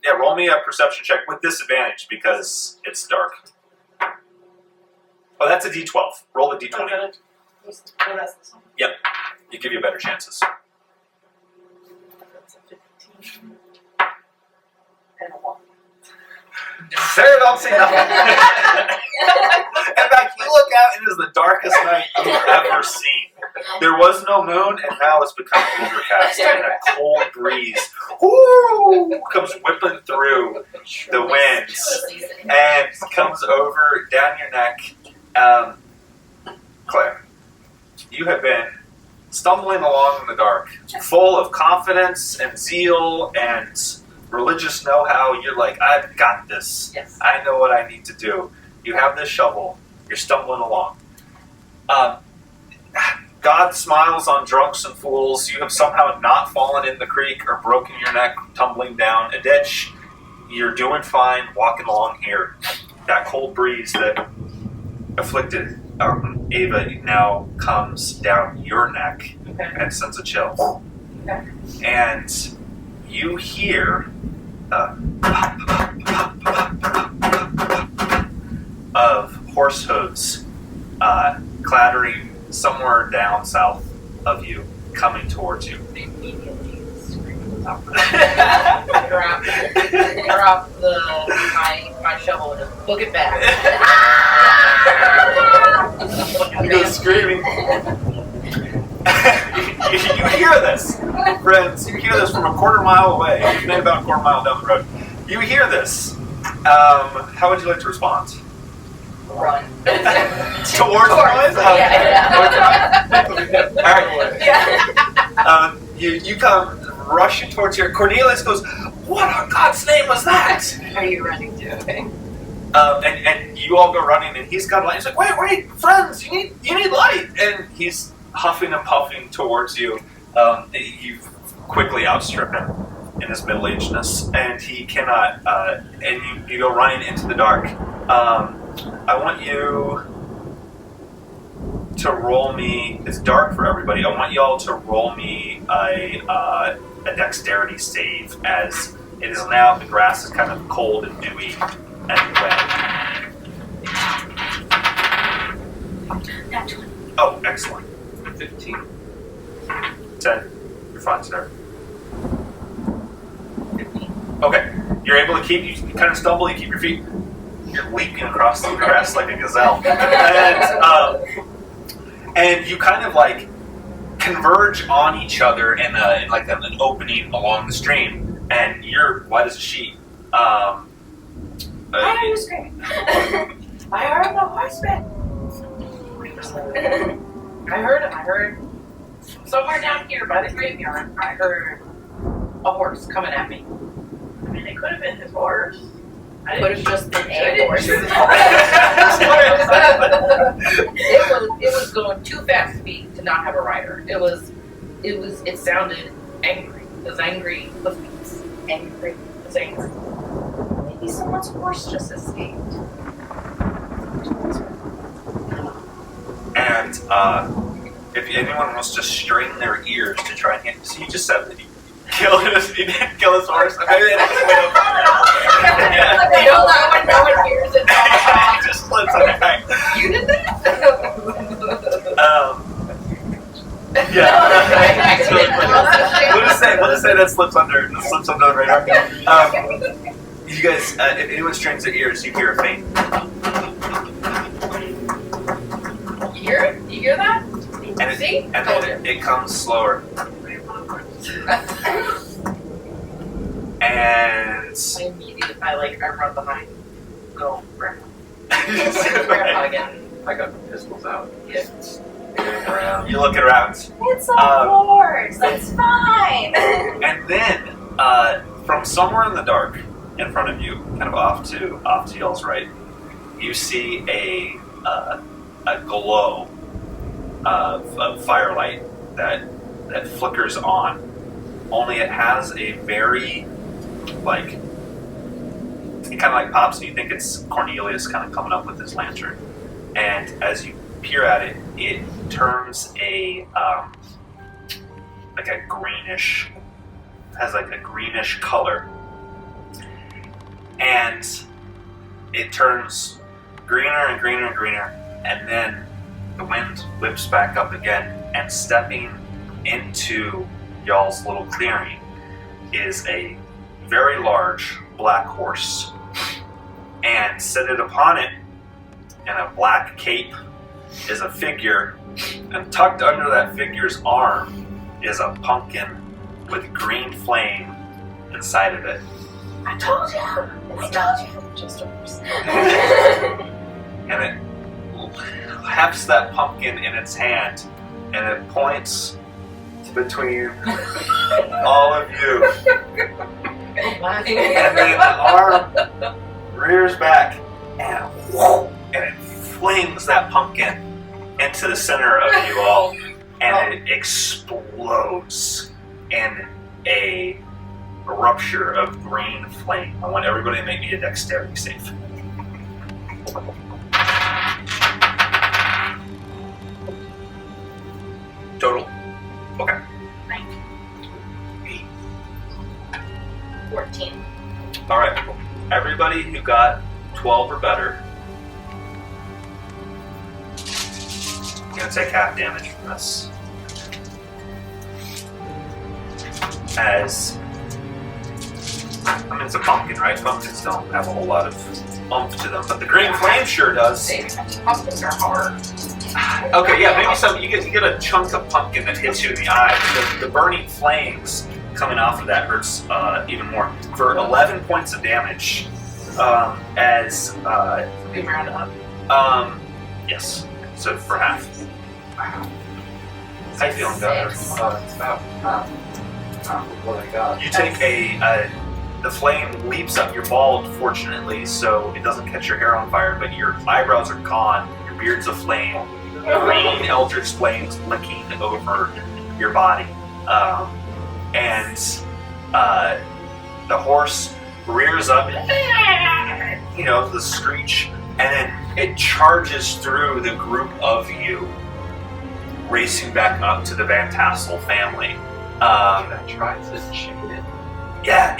Yeah, roll me a perception check with disadvantage because it's dark. Oh, that's a D12. Roll the D20. Oh, that's this one. You give you better chances. That's a 15. And a 1. Sarah don't see nothing. In fact, you look out, it is the darkest night you've ever seen. There was no moon, and now it's become overcast, and a cold breeze comes whipping through the winds and comes over down your neck. Claire, you have been stumbling along in the dark, full of confidence and zeal and religious know-how. You're like, I've got this. Yes. I know what I need to do. You have this shovel. You're stumbling along. God smiles on drunks and fools. You have somehow not fallen in the creek or broken your neck tumbling down a ditch. You're doing fine walking along here. That cold breeze that afflicted Ava now comes down your neck Okay. and sends a chill. Okay. And you hear of horse hooves clattering somewhere down south of you, coming towards you. Immediately scream drop my shovel and just book it back. You go screaming. You hear this, friends. You hear this from a quarter mile away. You've been about a quarter mile down the road. You hear this. How would you like to respond? Run. Towards the noise? Alright. You come rushing towards here. Cornelius goes, "What on God's name was that?" Are you running to? Okay. And you all go running, and he's got light. He's like, "Wait, friends, you need light!" And he's huffing and puffing towards you. You quickly outstrip him in his middle-agedness, and he cannot. And you go running into the dark. I want you to roll me. It's dark for everybody. I want you all to roll me a dexterity save, as it is now. The grass is kind of cold and dewy and wet. Oh, excellent. 15. 10. You're fine, sir. Okay. You're able to keep. You kind of stumble. You keep your feet. You're leaping across the grass like a gazelle, and you kind of like converge on each other in like an opening along the stream, and you're white as a sheet. Why are you screaming? I heard the horseman. I heard somewhere down here by the graveyard. I heard a horse coming at me. I mean, it could have been his horse. I Could didn't have just been I a didn't horse. choose It was going too fast for me to not have a rider. It sounded angry. It was angry. It was angry. It was angry. Maybe someone's horse just escaped. And if anyone wants to strain their ears to try and hit, so you just said that you didn't kill his horse. Maybe they didn't wait up. You know that no one hears it. He just slips on it. Right. You did that? Yeah. We'll just say that slips under the radar. You guys, if anyone strains their ears, you hear a faint. You hear it? You hear that? And See? and then it comes slower. And I immediately, I run behind. Go, grandma. Grandma again. I got the pistols out. Yeah. Looking around. you look around. It's a horse. It's fine. And then, from somewhere in the dark in front of you, kind of off to y'all's right, you see a glow of firelight that flickers on. Only it has a very like it kind of like pops, and you think it's Cornelius kind of coming up with his lantern. And as you peer at it, it turns like a greenish, has like a greenish color, and it turns greener and greener and greener, and then the wind whips back up again, and stepping into y'all's little clearing is a very large black horse, and seated upon it in a black cape is a figure, and tucked under that figure's arm is a pumpkin with green flame inside of it. I told you! Just a horse. And it hefts that pumpkin in its hand, and it points between all of you. And then the arm rears back and it flings that pumpkin into the center of you all, and it explodes in a rupture of green flame. I want everybody to make me a dexterity save. Total. Okay. 14. All right. Everybody who got 12 or better, I'm gonna take half damage from this. As I mean, it's a pumpkin, right? Pumpkins don't have a whole lot of oomph to them, but the green flame sure does. Pumpkins are hard. Okay, yeah, maybe some. You get a chunk of pumpkin that hits you in the eye. The burning flames coming off of that hurts even more. For 11 points of damage, as We round up. yes. So for half. How you feeling, Governor? It's about what I got. You take the flame leaps up. You're bald, fortunately, so it doesn't catch your hair on fire, but your eyebrows are gone, your beard's aflame, green eldritch flames licking over your body. And the horse rears up, the screech, and then it charges through the group of you, racing back up to the Van Tassel family. Can I try to chain it? Yeah,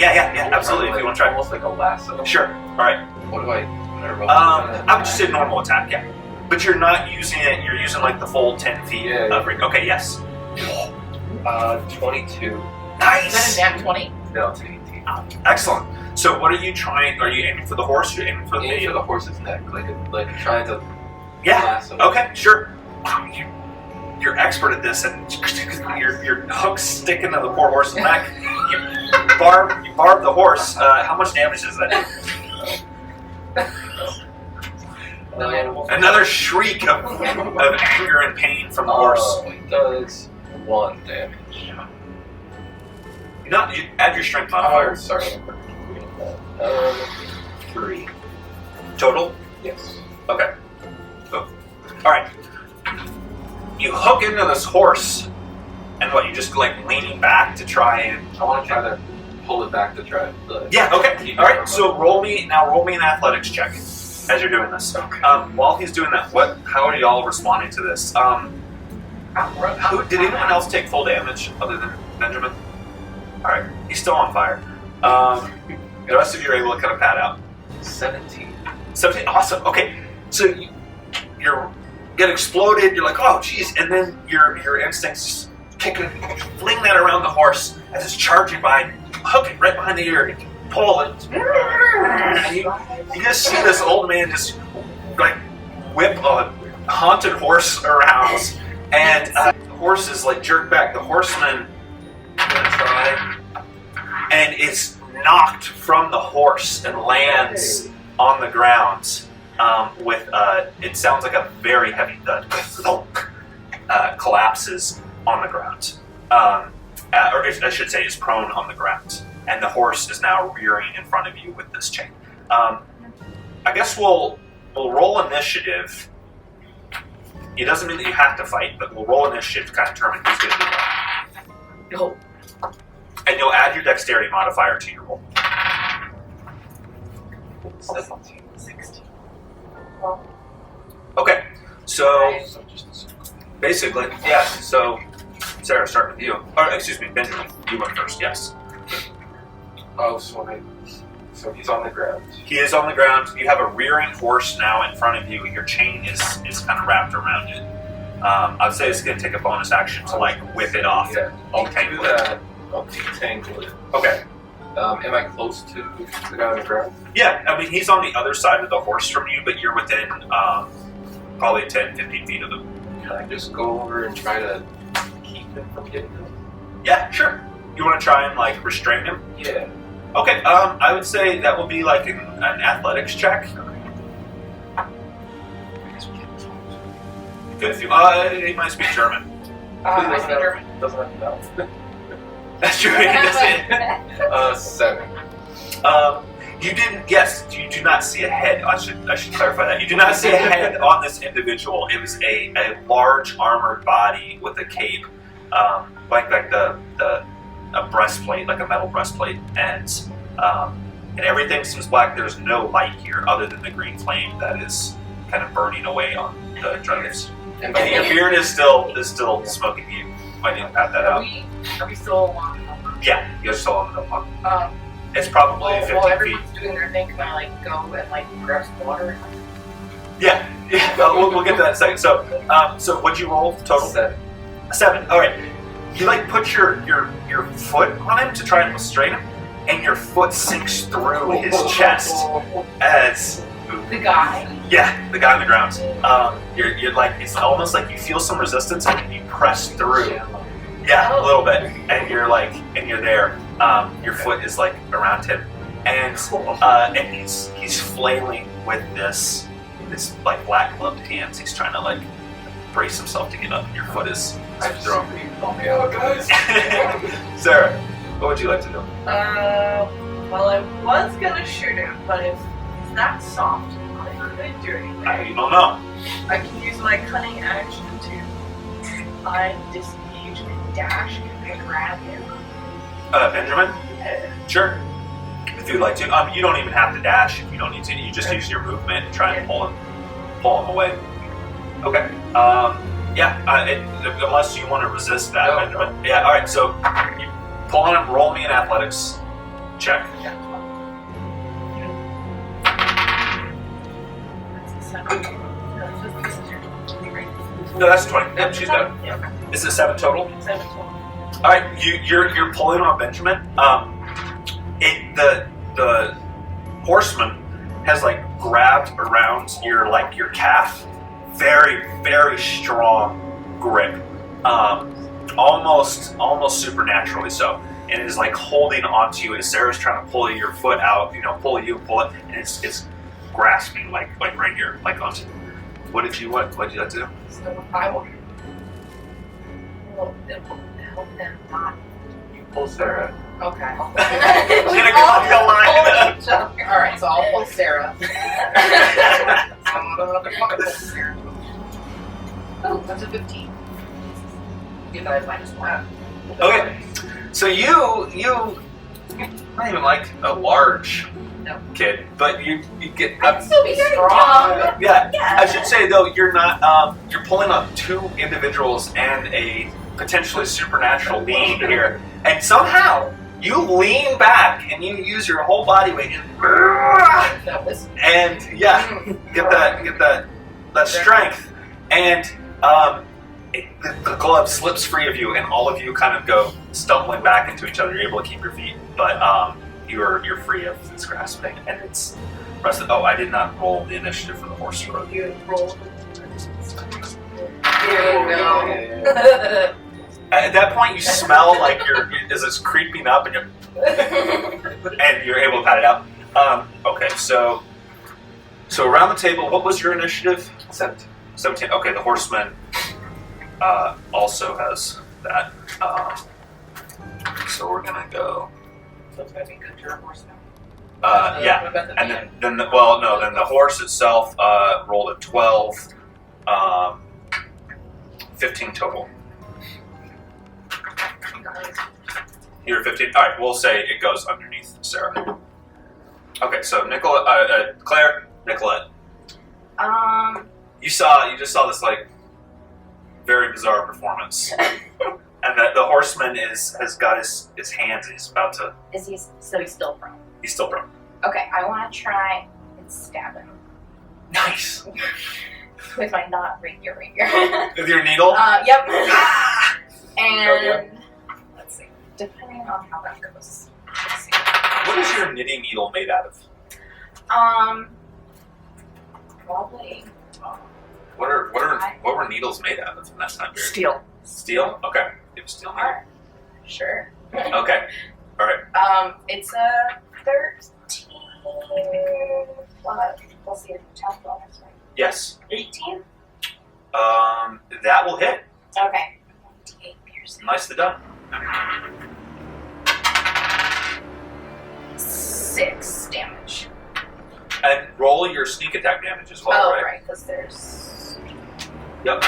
absolutely. If you want to try. Almost like a lasso. Sure. All right. What do I roll? I would just say normal attack. Yeah, but you're not using it. You're using like the full 10 feet. Yeah. Of okay. Yes. 22. Is that Nice. a nat 20? No, it's 18. Excellent. So, what are you trying? Are you aiming for the horse? Or are you aiming for Aiming for the? the horse's neck, like trying to Yeah. lasso. Okay. Sure. You're expert at this, and your hooks stick into the poor horse's neck. You barb the horse. How much damage does that do? Another shriek of anger and pain from the horse. It does 1 damage. You add your strength Oh, modifier. sorry. 3. Total? Yes. Okay. So, alright. You hook into this horse, and what, you just like leaning back to try and... I want to try to pull it back to try to... Yeah, okay. Alright, so roll me an athletics check as you're doing this. While he's doing that, how are y'all responding to this? Did anyone else take full damage other than Benjamin? Alright, he's still on fire. The rest of you are able to kind of pad out. 17. 17, awesome. Okay, so you get exploded. You're like, oh, geez, and then your instincts kick and fling that around the horse as it's charging by, hook it right behind the ear, and pull it, and you just see this old man just like whip a haunted horse around, and the horse is like jerked back. The horseman gonna try, and it's knocked from the horse and lands on the ground with it sounds like a very heavy thud. Thunk, collapses on the ground, or I should say is prone on the ground, and the horse is now rearing in front of you with this chain. I guess we'll roll initiative It doesn't mean that you have to fight, but we'll roll initiative to kind of determine who's going to do what. Oh, And you'll add your dexterity modifier to your roll. 17. 16. Okay, so basically, yeah, so Sarah, start with you. Or, excuse me, Benjamin, you went first, yes. Oh, so he's on the ground. He is on the ground. You have a rearing horse now in front of you. Your chain is kind of wrapped around it. I'd say it's going to take a bonus action to like whip it off. Yeah, I'll do Detangle it. that. I'll detangle it. Okay. Am I close to the guy on the ground? Yeah, I mean, he's on the other side of the horse from you, but you're within probably 10, 15 feet of him. Can I just go over and try to keep him from getting him? Yeah, sure. You want to try and like restrain him? Yeah. Okay, I would say that will be like an athletics check. Good if you, he might speak German. I speak German. Doesn't have to mouth. That's true, he does. 7. You didn't, yes, you do not see a head. I should clarify that. You do not see a head on this individual. It was a large armored body with a cape, like a breastplate, like a metal breastplate, and everything seems black. There's no light here other than the green flame that is kind of burning away on the druggers. And But your beard is still smoking. You might need to pat that Are out. we still along? Yeah, you're still on the block. Um, It's probably while 15 feet. everyone's doing their thing, can I like go and like grab some water? Yeah, we'll get to that in a second. So what'd you roll total? 7. 7. All right. You like put your foot on him to try and restrain him, and your foot sinks through his chest as The guy. the guy on the ground. You're like, it's almost like you feel some resistance and you press through. Yeah, a little bit, and you're there. Your foot is like around him, and he's flailing with this like black gloved hands. He's trying to like brace himself to get up. Your foot is thrown. Help me out, guys. Sarah, what would you like to do? Well, I was gonna shoot him, but if he's that soft, I couldn't do anything. You don't know. I can use my cunning action to hide, disengage, and dash. Can I grab him? Benjamin? Sure. If you'd like to. You don't even have to dash if you don't need to. You just use your movement and try and pull him away. Okay. Unless you want to resist that, No. Benjamin. Yeah, alright, so you pull on him, roll me an athletics check. That's the second. No, this is your 20, right? No, that's 20. Yep, she's done. Yeah. Is it 7 total? 7 total. Alright, you're pulling on Benjamin. The horseman has like grabbed around your calf. Very, very strong grip. Almost supernaturally so. And it is like holding onto you as Sarah's trying to pull your foot out, pull it, and it's grasping like right here, like onto. What did you like to do? So I will help them not. You pull Sarah. Okay. She's gonna go the line. Alright, so I'll pull Sarah. Oh, that's a 15. You guys -1. Okay, so you not even like a large No. kid, but you get. I'd still be strong. Yeah, I should say though, you're not. You're pulling on 2 individuals and a potentially supernatural being here, and somehow you lean back and you use your whole body weight and get that strength, and the glove slips free of you, and all of you kind of go stumbling back into each other. You're able to keep your feet, but you're free of this grasping, and it's rest of. Oh, I did not roll the initiative for the horse. You rolled. You roll. There we go. At that point, you smell like as it's creeping up, and you're able to pat it out. Okay, so around the table, what was your initiative? 17. 17. Okay, the horseman also has that. So we're gonna go. So it's gonna be good to your horse now. Yeah, What about the and man? then the horse itself rolled a 12. 15 total. You're 15. All right, we'll say it goes underneath Sarah. Okay, so Claire, Nicolette. You just saw this like very bizarre performance, and the horseman has got his hands. And he's about to. He's still prone? He's still prone. Okay, I want to try and stab him Nice. with my not rapier. With your needle. Yep. Ah! And let's see, depending on how that goes. Let's see. What is your knitting needle made out of? Probably What were needles made out of in that time period? Steel. Steel. Okay. It was steel needle. art. Sure. Okay. All right. It's a 13 plus the attack bonus, right? Yes. 18? That will hit. Okay. 8 piercing. Nicely done. 6 damage. And roll your sneak attack damage as well, right? because there's. Yep.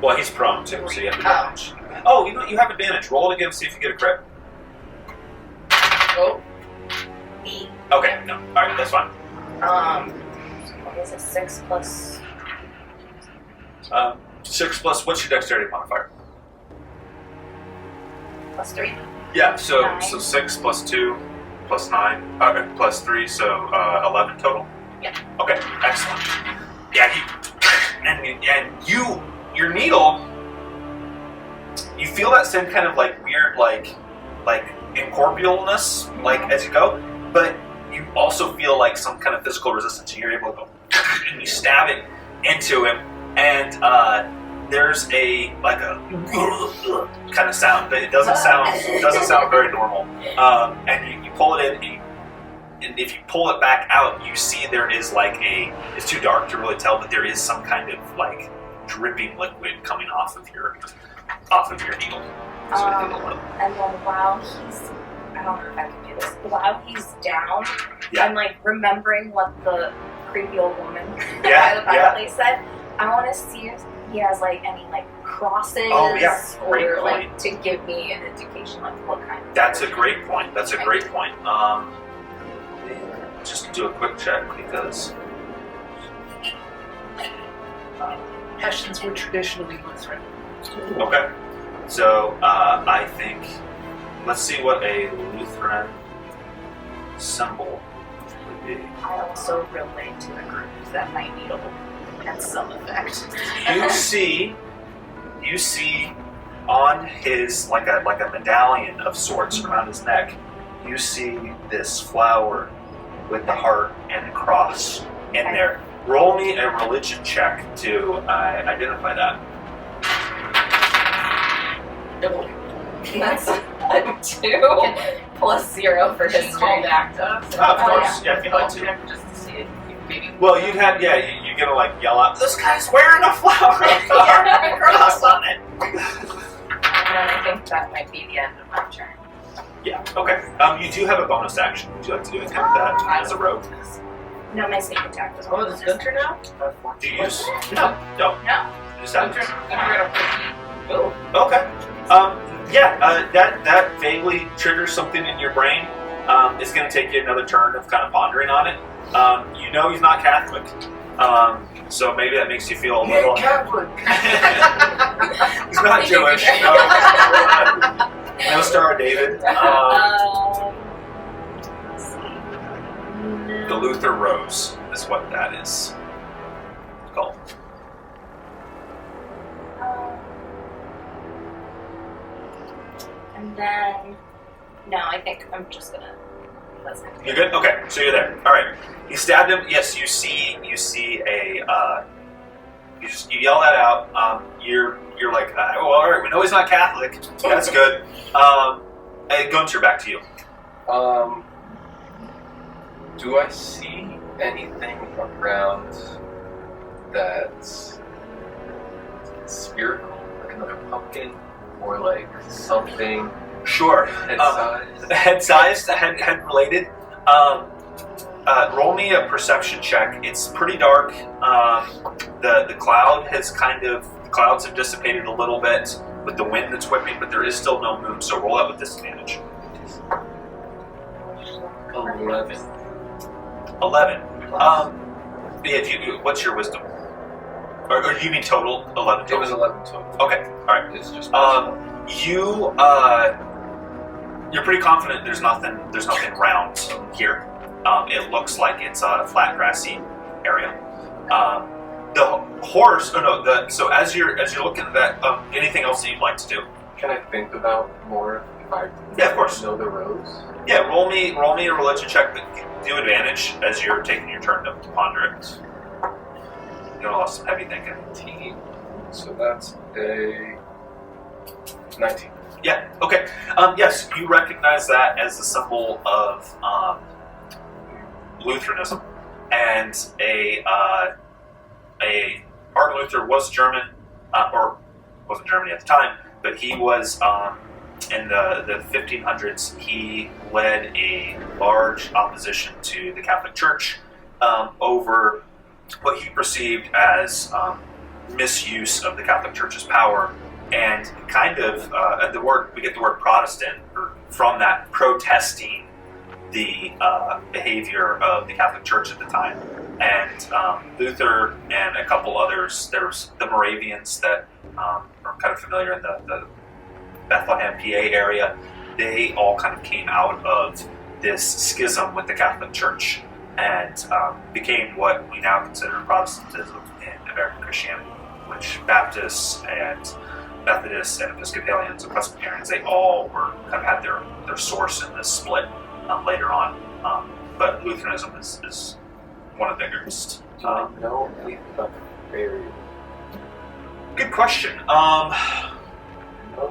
Well, he's prone too, so you have advantage. Oh, you have advantage. Roll it again, see if you get a crit. Oh. 8. Okay, no. Alright, that's fine. What was it? 6 plus. 6 plus, what's your dexterity modifier? Plus 3. Yeah, so 9. 6 plus 2 plus 9, plus 3, so 11 total? Yeah. Okay, excellent. Yeah, and your needle, you feel that same kind of like weird, like incorporealness, like as you go, but you also feel like some kind of physical resistance, and you're able to go, and you stab it into him, and there's a kind of sound, but it doesn't sound very normal. And you pull it in, and if you pull it back out, you see there is it's too dark to really tell, but there is some kind of like dripping liquid coming off of your needle. So it did a little. And then while he's, I don't know if I can do this, while he's down, Yeah. I'm like remembering what the creepy old woman Yeah, by the fireplace said. I want to see if he has like any like crosses Oh, yeah. Great or point. like to give me an indication like what kind of. That's a great point. Just do a quick check because Hessians were traditionally Lutheran. okay. So I think let's see what a Lutheran symbol would be. I also relate to the group that my needle has some effect. You see on his like a medallion of sorts around his neck, you see this flower with the heart and the cross in there. Roll me a religion check to identify that. That's a 2 plus 0 for Just history. call back to us. Of course, yeah, if you'd like to. Just to see if maybe. Well, you're gonna like yell out, "This guy's wearing a flower with the heart and the cross on it." And then I think that might be the end of my turn. Yeah. Okay. You do have a bonus action. Would you like to do anything with that as a rogue? No, my sneak attack was Oh, is it Gunter now? Do you use? No. No. You just have Oh, Okay. That vaguely triggers something in your brain. It's going to take you another turn of kind of pondering on it. You know he's not Catholic, so maybe that makes you feel a little. Catholic. He's not Jewish. No Star of David. Let's see. The Luther Rose is what that is called. And then, no, I think I'm just gonna. That's not You're good? Okay, so you're there. Alright. You stabbed him. Yes, you see a you yell that out. You're like, well, alright, we know he's not Catholic. That's good. Gunter, back to you. Do I see anything around that's spiritual, like another pumpkin, or like something Sure. head-sized? Head related. Roll me a perception check. It's pretty dark. The cloud clouds have dissipated a little bit with the wind that's whipping, but there is still no moon, so roll out with disadvantage. 11. 11. Yeah, what's your wisdom? Or you mean total? 11 It total? was 11 total. Okay, alright. It's just You're pretty confident there's nothing round here. It looks like it's a flat grassy area. The horse. So as you're looking at that, anything else that you'd like to do? Can I think about more if I Yeah, of course. know the roads? Yeah, roll me a religion check. But do advantage as you're taking your turn to ponder it. You're gonna lost some heavy thinking. 19. So that's a 19. Yeah. Okay. Yes, you recognize that as a symbol of Lutheranism, and Martin Luther was German, or wasn't Germany at the time, but he was in the 1500s. He led a large opposition to the Catholic Church over what he perceived as misuse of the Catholic Church's power. And kind of we get the word Protestant from that, protesting the behavior of the Catholic Church at the time. And Luther and a couple others, there's the Moravians that are kind of familiar in the Bethlehem, PA area. They all kind of came out of this schism with the Catholic Church and became what we now consider Protestantism in American Christianity, which Baptists and Methodists and Episcopalians and Presbyterians, they all were kind of had their source in this split later on. But Lutheranism is one of the biggest. Do I know anything about the burial? Good question. Are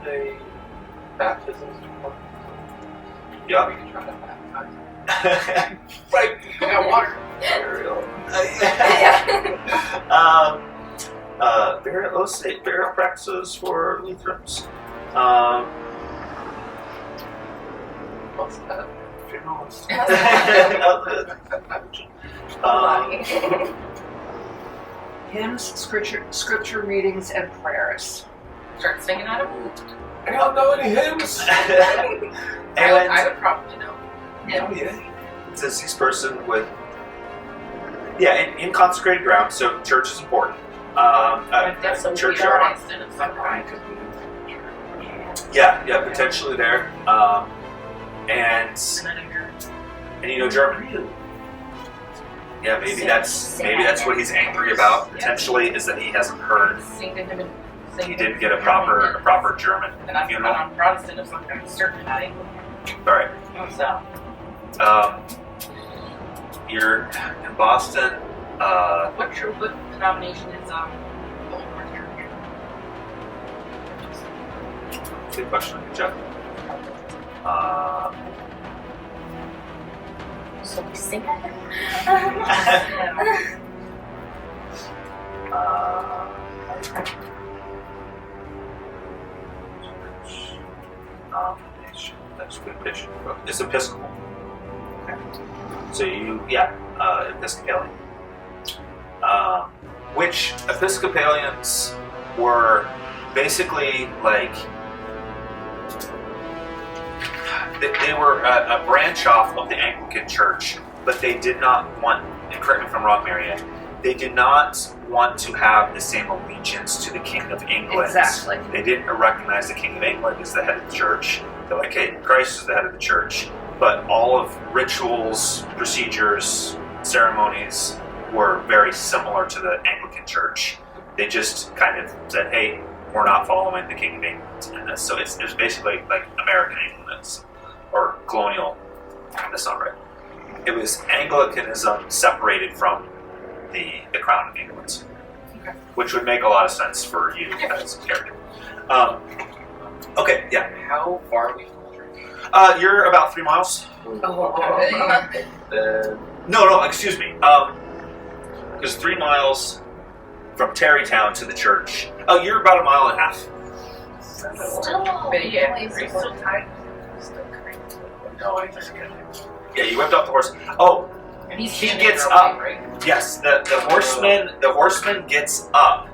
they baptisms? Yeah. We can try to baptize. Right. I got water. Burial. Burial practices for Lutherans. What's that? Funerals. Hymns, scripture readings, and prayers. Start singing at him? I don't know any hymns. I would probably know. Yeah. It says he's person with in consecrated ground, so church is important. That's some churchyard. instead of some kind. Yeah, potentially there. And you know German. Yeah, maybe that's what he's angry about. Potentially is that he hasn't heard. Sing to him and sing. He didn't get a proper German And I'm funeral. on Protestant of some kind, certain I. All right. So. You're in Boston. What denomination is Old North Church? Good question, Jeff. So we sing at him? It's Episcopal. Okay. So Episcopalian. Which Episcopalians were basically like they were a branch off of the Anglican Church, but they did not want, and correct me if I'm wrong, Marianne, they did not want to have the same allegiance to the King of England. Exactly. They didn't recognize the King of England as the head of the church. They're like, hey, Christ is the head of the church. But all of rituals, procedures, ceremonies were very similar to the Anglican Church. They just kind of said, hey, we're not following the King of England in this. So it's basically like American Anglicans or colonial. That's not right. It was Anglicanism separated from the Crown of England, which would make a lot of sense for you as a character. Okay, yeah. How far are we from the church? You're about 3 miles. Then No, excuse me. Because 3 miles from Terrytown to the church. Oh, you're about 1.5 miles. Still, But yeah, really are you still tired? no, I just can't. Yeah, you whipped off the horse. Oh, And he's He standing gets there up. waiting, right? yes, the horseman gets up,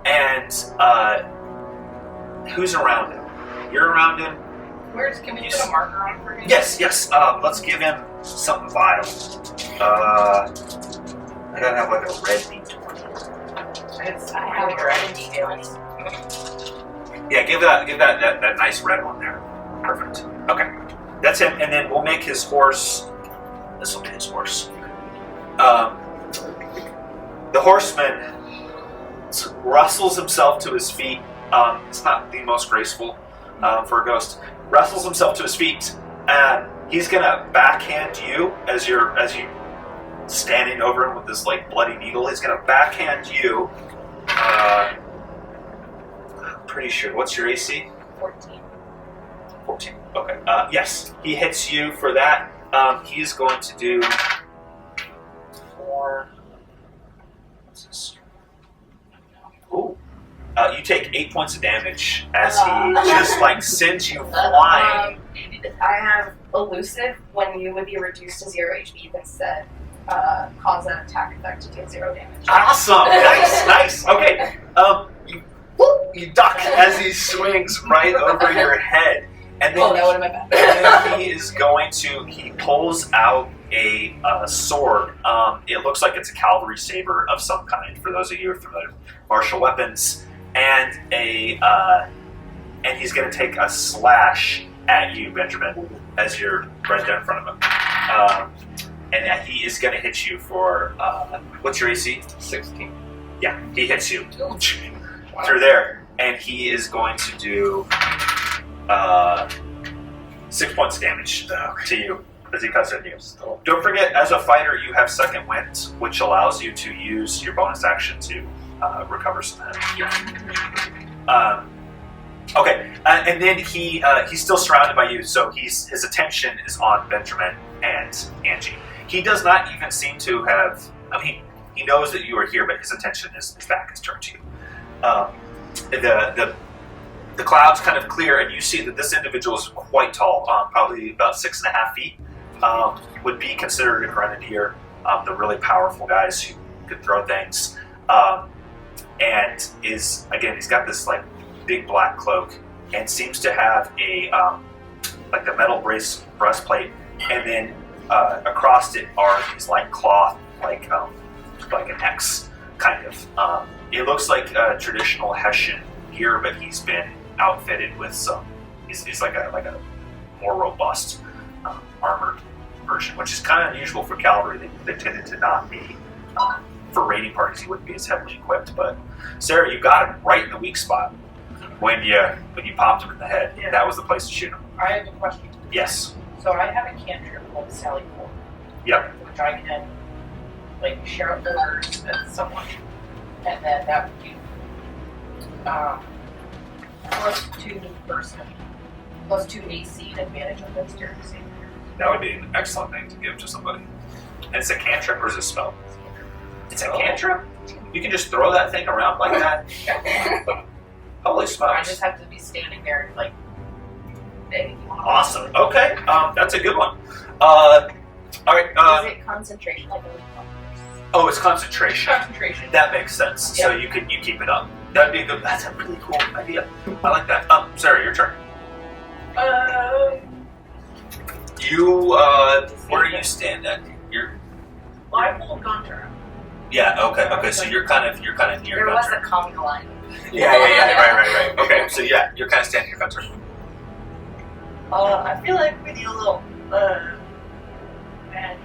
and and who's around him? You're around him. Can we put a marker on for him? Yes. Let's give him something vile. I gotta have like a red D20. I have red details. Yeah, give that nice red one there. Perfect. Okay, that's him, and then we'll make his horse. This will be his horse. The horseman wrestles himself to his feet. It's not the most graceful for a ghost. Wrestles himself to his feet, and he's gonna backhand you as you standing over him with this like bloody needle. He's gonna backhand you. I'm pretty sure. What's your AC? 14. 14. Okay. Yes, he hits you for that. He's going to do 4. What's this? Ooh. You take 8 points of damage as he just like sends you flying. I have elusive. When you would be reduced to 0 HP, you can set cause an attack effect to take 0 damage. Awesome! Nice. Okay. You duck as he swings right over your head, and then that would have been bad. and then he pulls out a sword. It looks like it's a cavalry saber of some kind. For those of you who are familiar with martial weapons, and he's going to take a slash at you, Benjamin, as you're right there in front of him. And he is going to hit you for what's your AC? 16. Yeah, he hits you through there, and he is going to do 6 points of damage to you as he cuts at you. Don't forget, as a fighter, you have second wind, which allows you to use your bonus action to recover some health. Okay, and then he's still surrounded by you, so his attention is on Benjamin and Angie. He does not even seem to have. I mean, he knows that you are here, but his attention his back is turned to you. The clouds kind of clear, and you see that this individual is quite tall, probably about 6.5 feet. Would be considered a grenadier, the really powerful guys who could throw things, and he's got this like big black cloak, and seems to have a like a metal breastplate, and then across it are these like cloth, like an X kind of. It looks like a traditional Hessian gear, but he's been outfitted with some. He's like a more robust armored version, which is kind of unusual for cavalry. They tended to not be. For raiding parties, he wouldn't be as heavily equipped. But Sarah, you got him right in the weak spot when you popped him in the head. Yeah. That was the place to shoot him. I have a question. Yes. So I have a cantrip called Sally Pole. Yep. Which I can like share out orders with someone, and then that would do +2 person, +2 AC and advantage on dexterity saving. That would be an excellent thing to give to somebody. And it's a cantrip or is it a spell? It's a cantrip? You can just throw that thing around like that? Holy I smokes. just have to be standing there and like. Hey, you want Awesome. Okay. That's a good one. All right. Is it concentration like a weak one? Oh, it's concentration. concentration? That makes sense. So you keep it up. That'd be a good. That's a really cool idea. I like that. Sarah, your turn. You where do you stand at? You're. Well, I pulled Gunter. Yeah. Okay. So you're kind of near. There was Gunter. a conga line. Yeah. Right. Okay. So yeah, you're kind of standing near Gunter. I feel like we need a little magic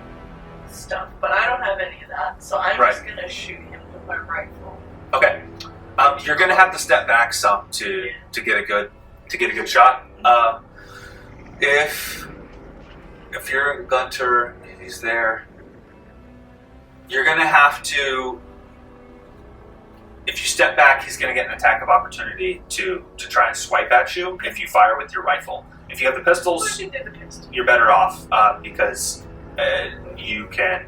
stuff, but I don't have any of that, so I'm just gonna shoot him with my rifle. Okay. You're gonna have to step back some to get a good shot. If you're Gunter, if he's there, you're gonna have to. If you step back, he's gonna get an attack of opportunity to try and swipe at you. If you fire with your rifle, if you have the pistols, you're better off because you can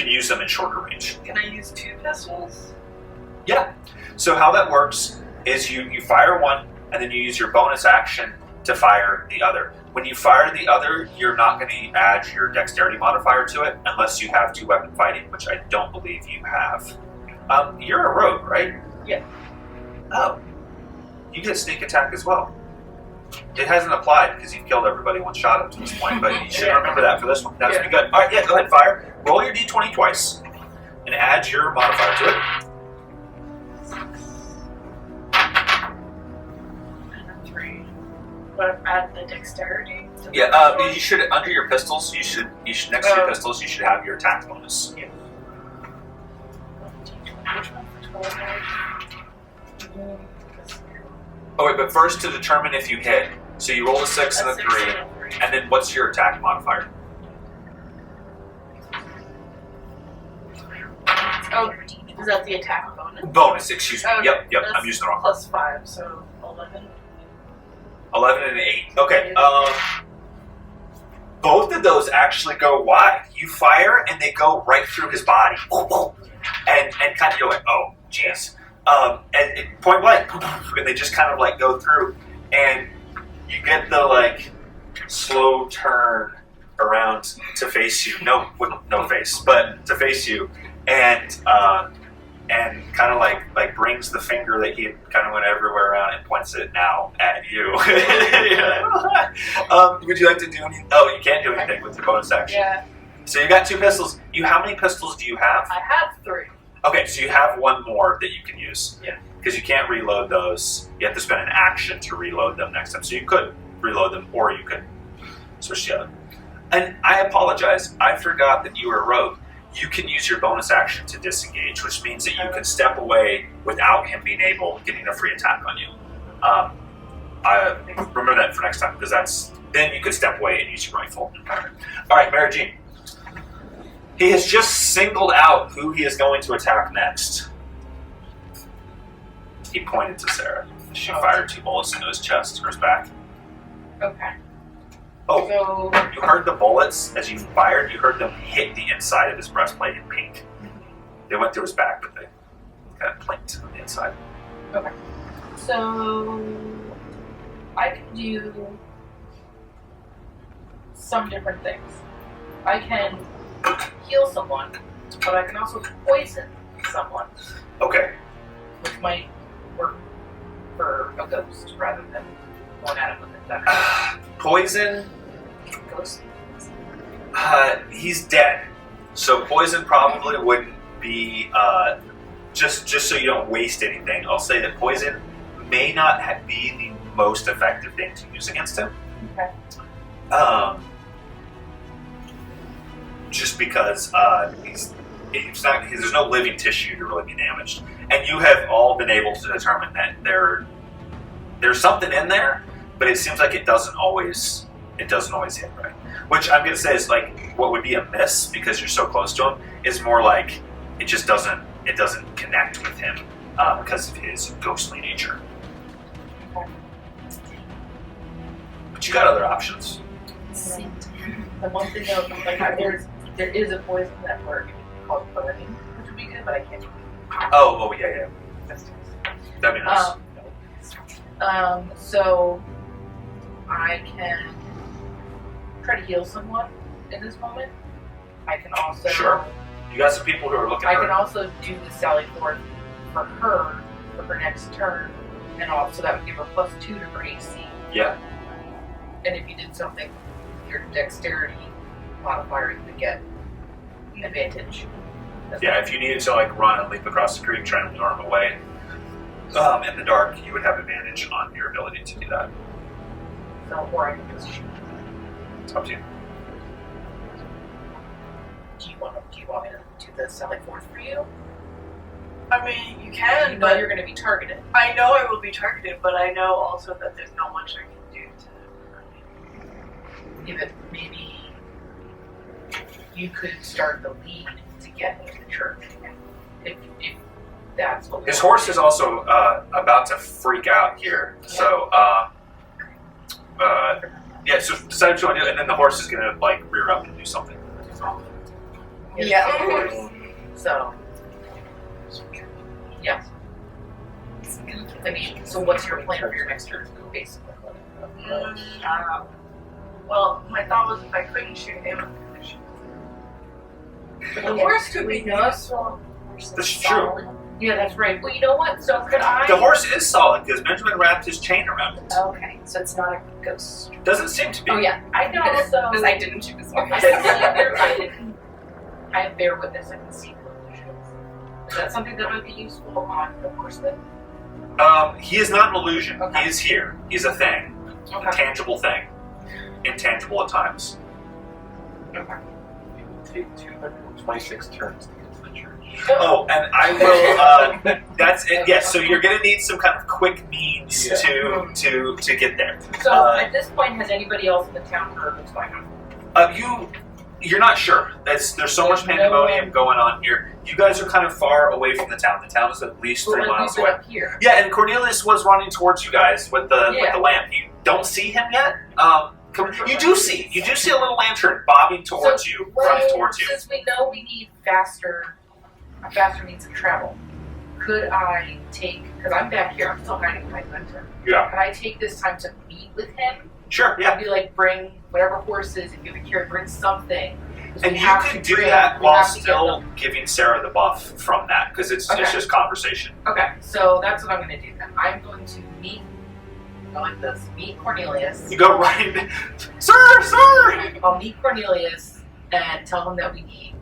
use them in shorter range. Can I use 2 pistols? Yeah. So how that works is you fire one, and then you use your bonus action to fire the other. When you fire the other, you're not going to add your dexterity modifier to it unless you have 2-weapon fighting, which I don't believe you have. You're a rogue, right? Yeah. Oh, you get sneak attack as well. It hasn't applied because you've killed everybody one shot up to this point, but you should remember that for this one. That's be good. All right, yeah, go ahead, fire. Roll your d20 twice and add your modifier to it. And 3. But add the dexterity. Yeah, you should under your pistols. You should next to your pistols. You should have your attack bonus. Which one for 12? Oh wait, but first to determine if you hit. So you roll a 6 and a 3, and then what's your attack modifier? Oh, is that the attack bonus? Bonus, excuse me. Oh, Yep. that's I'm using the wrong. Plus 5, so 11. 11 and 8. Okay. Both of those actually go wide. You fire and they go right through his body, and kind of you're like, oh, jeez. And point blank, and they just kind of like go through, and you get the like slow turn around to face you. No face, but to face you, and kind of like brings the finger that he kind of went everywhere around and points it now at you. Would you like to do anything? Oh, you can't do anything with your bonus action. Yeah, So you got 2 pistols. How many pistols do you have? I have 3. Okay, so you have 1 more that you can use. Yeah. Because you can't reload those. You have to spend an action to reload them next time. So you could reload them, or you could switch the other. And I apologize. I forgot that you were a rogue. You can use your bonus action to disengage, which means that you can step away without him being getting a free attack on you. I remember that for next time, because then you could step away and use your rifle. All right, Mary Jean. He has just singled out who he is going to attack next. He pointed to Sarah. She fired 2 bullets into his chest or his back. Okay. Oh, So, you heard the bullets as you fired. You heard them hit the inside of his breastplate and pink. They went through his back, but they kind of planked on the inside. so I can do some different things. I can heal someone, but I can also poison someone, Okay. which might work for a ghost rather than one out of them. Poison. Ghost. He's dead, so poison probably wouldn't be. Just so you don't waste anything, I'll say that poison may not be the most effective thing to use against him. Okay. Just because there's no living tissue to really be damaged, and you have all been able to determine that there's something in there, but it seems like it doesn't always hit right. Which I'm gonna say is like what would be a miss because you're so close to him is more like it doesn't connect with him because of his ghostly nature. But you got other options. The one thing that there is a poison that works called burning, which would be good, but I can't do it. Oh yeah. That'd be nice. So I can try to heal someone in this moment. I can also Sure. You got some people who are looking I for can also do the Sally Forth for her next turn, and also that would give her +2 to her AC. Yeah. And if you did something with your dexterity modifier, you would get an advantage. Yeah, if you needed to like run and leap across the creek trying to lure him away in the dark, you would have advantage on your ability to do that. So, or I can just shoot. It's up to you. Do you want me to do the Sally Forth for you? I mean, you can, You know but you're going to be targeted. I know I will be targeted, but I know also that there's not much I can do to. Even maybe you could start the lead to get to the church if that's what. His horse is also about to freak out here, so yeah. So decide what you want to do, and then the horse is gonna like rear up and do something. Yeah. Of course. So, yeah. I mean, so what's your plan for your next turn, basically? Well, my thought was if I couldn't shoot him, I could shoot. The horse could be This is true. Yeah, that's right. Well, you know what? So could I? The horse is solid because Benjamin wrapped his chain around it. Okay, so it's not a ghost. Doesn't seem to be. Oh yeah, I can also. because I didn't choose one. I have bear witness. I can see illusions. Is that something that would be useful on the horseman? He is not an illusion. Okay. He is here. He's a thing. A Okay. tangible thing. Intangible at times. It would take 226 turns to get to the church. Oh, and I will. That's it. Yes. So you're gonna need some kind of quick means Yeah. to get there. So at this point, has anybody else in the town heard what's going on? You're not sure. There's so much There's pandemonium no- going on here. You guys are kind of far away from the town. The town is at least 3 But miles we've away. been up here. Yeah, and Cornelius was running towards you guys with the Yeah. lamp. You don't see him yet. You do see a little lantern bobbing towards you, running towards you. Since we know we need faster means of travel, could I take? Because I'm back here. I'm still hiding behind Winter. Yeah. Could I take this time to meet with him? Sure. Yeah. I'd be like, bring whatever horses. If you have a carry, bring something. 'Cause And we you have can to do bring- that we while have to get still them. giving Sarah the buff from that, because it's Okay. just conversation. Okay, so that's what I'm going to do then. I'm going to go like this. Meet Cornelius. You go right, sir. I'll meet Cornelius and tell him that we need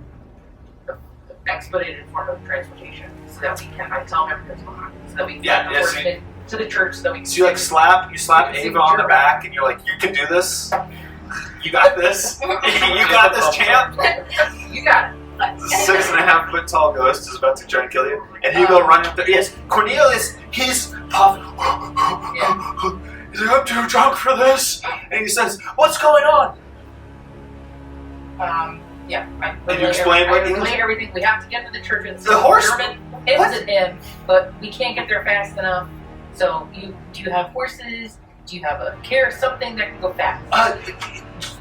the expedited form of transportation, so that we can. I tell him everything's going on, so that we can Yeah, get the yes, horsemen to the church, so that we can. So you slap Ava on the back, and you're like, you can do this. You got this. You got this, champ. You got it. 6.5 foot tall ghost is about to try and kill you, and you go running up there. Yes, Cornelius, he's puffing. He's like, I'm too drunk for this, and he says, "What's going on?" Yeah. And you explain what I he explain everything. We have to get to the church and The horse- German hits at him, but we can't get there fast enough. So do you have horses? Do you have a carriage, something that can go fast?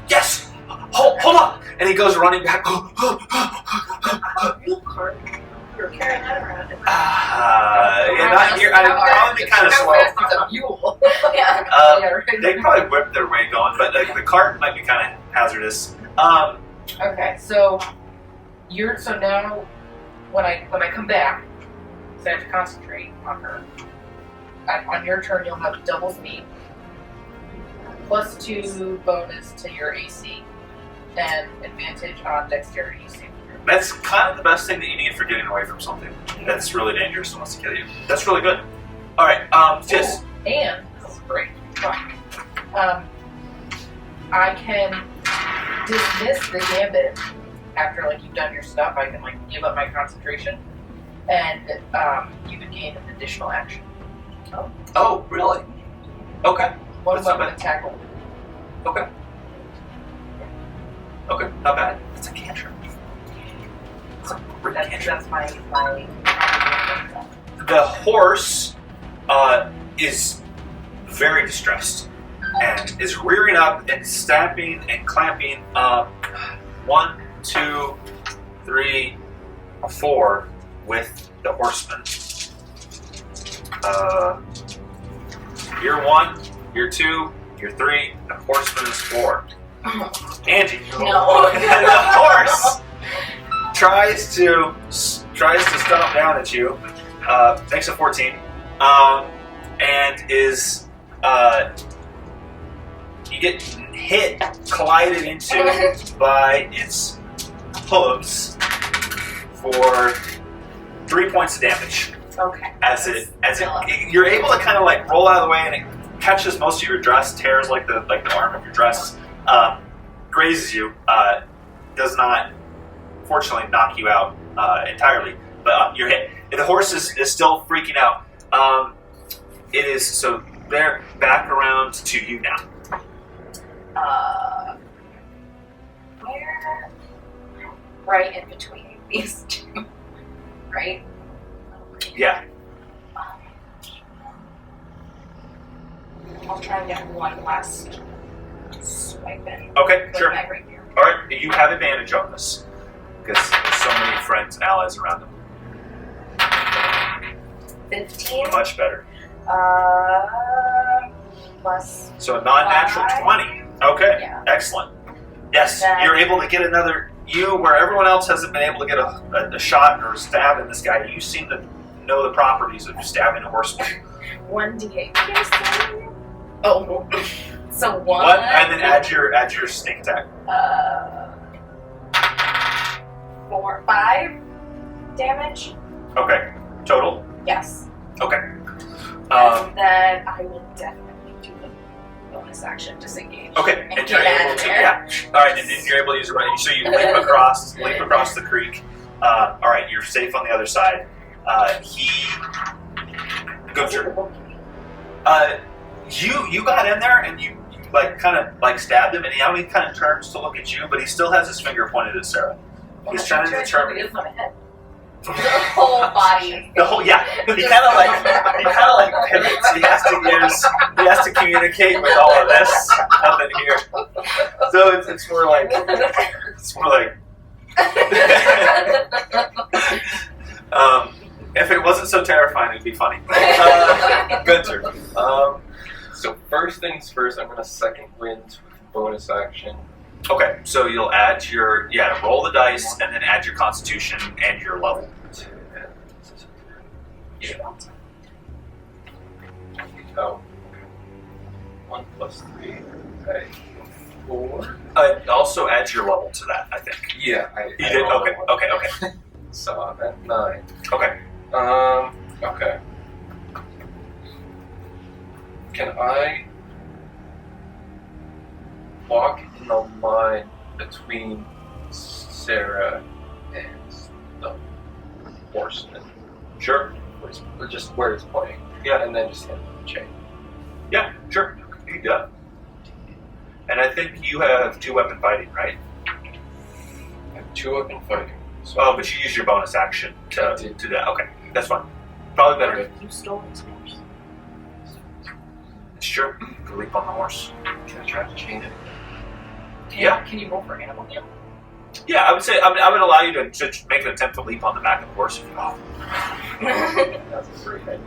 Yes. Hold on. And he goes running back. Mule cart. You're carrying that around. Yeah, not here. I'd probably be kind of How slow. fast is a mule? Yeah. Yeah, right. They probably whip their way going, but the cart might be kind of hazardous. Okay, so now when I come back, so I have to concentrate on her. On your turn, you'll have double speed, +2 bonus to your AC, and advantage on dexterity saving throw. That's kind of the best thing that you need for getting away from something that's really dangerous and wants to kill you. That's really good. All right, just And this is great. I can dismiss the gambit after you've done your stuff. I can give up my concentration, and you can gain an additional action. oh, really? Okay, One That's not weapon bad. attack only. okay, not bad. It's a cantrip. It's a great cantrip. That's my. The horse is very distressed and is rearing up and stamping and clamping. 1, 2, 3, 4 with the horseman. You're 1, you're 2, you're 3. The horseman is 4. Angie, No. and the horse tries to stomp down at you. Makes a 14, and is you get hit, collided into by its hooves for 3 points of damage. Okay. As it you're able to kind of roll out of the way, and it catches most of your dress, tears the arm of your dress, grazes you, does not fortunately knock you out entirely, but you're hit. The horse is still freaking out. It is, so they're back around to you now. Where? Right in between these two. Right? Yeah. I'll try and get one last swipe in. Okay, with sure. my rapier. Alright, you have advantage on this, because there's so many friends and allies around them. 15. Much better. Plus. So a non-natural 5. 20. Okay, Yeah. excellent. Yes, Then- you're able to get another. You, where everyone else hasn't been able to get a shot or a stab in this guy, you seem to know the properties of stabbing a horseman. 1d8 piercing. Oh, so 1. What? And then add your sneak attack. 4, 5 damage. Okay. Total. Yes. Okay. And then I will definitely do the bonus action disengage. Okay. And And you're get out able of to. there. Yeah. All right. And then you're able to use it right. So you leap across the creek. All right. You're safe on the other side. You got in there and you like kind of like stabbed him, and he kind of turns to look at you, but he still has his finger pointed at Sarah. He's trying to determine It is on my head. The whole body. the whole. Yeah, he kind of like pivots. He has to communicate with all of this. Nothing here. So it's more like if it wasn't so terrifying, it'd be funny. Gunter. So first things first, I'm gonna second wind with bonus action. Okay, so you'll add your roll the dice and then add your constitution and your level. Yeah. Oh. 1 plus 3. Okay. 4. Also add your level to that, I think. Yeah, You did? Okay. So I'm at 9. Okay. Okay. Can I walk in the line between Sarah and the horseman? Sure. Just where it's pointing. Yeah. And then just hit the chain. Yeah, sure. You can do that. And I think you have 2-weapon fighting, right? I have 2-weapon fighting. So Oh, but you use your bonus action to do that. Okay, that's fine. Probably What better. if you stole his horse? It's true. You can leap on the horse. Can I try to chain it? Can you roll for animal heal? Yeah, I would say I would allow you to make an attempt to leap on the back of the horse if you want. That's a great idea.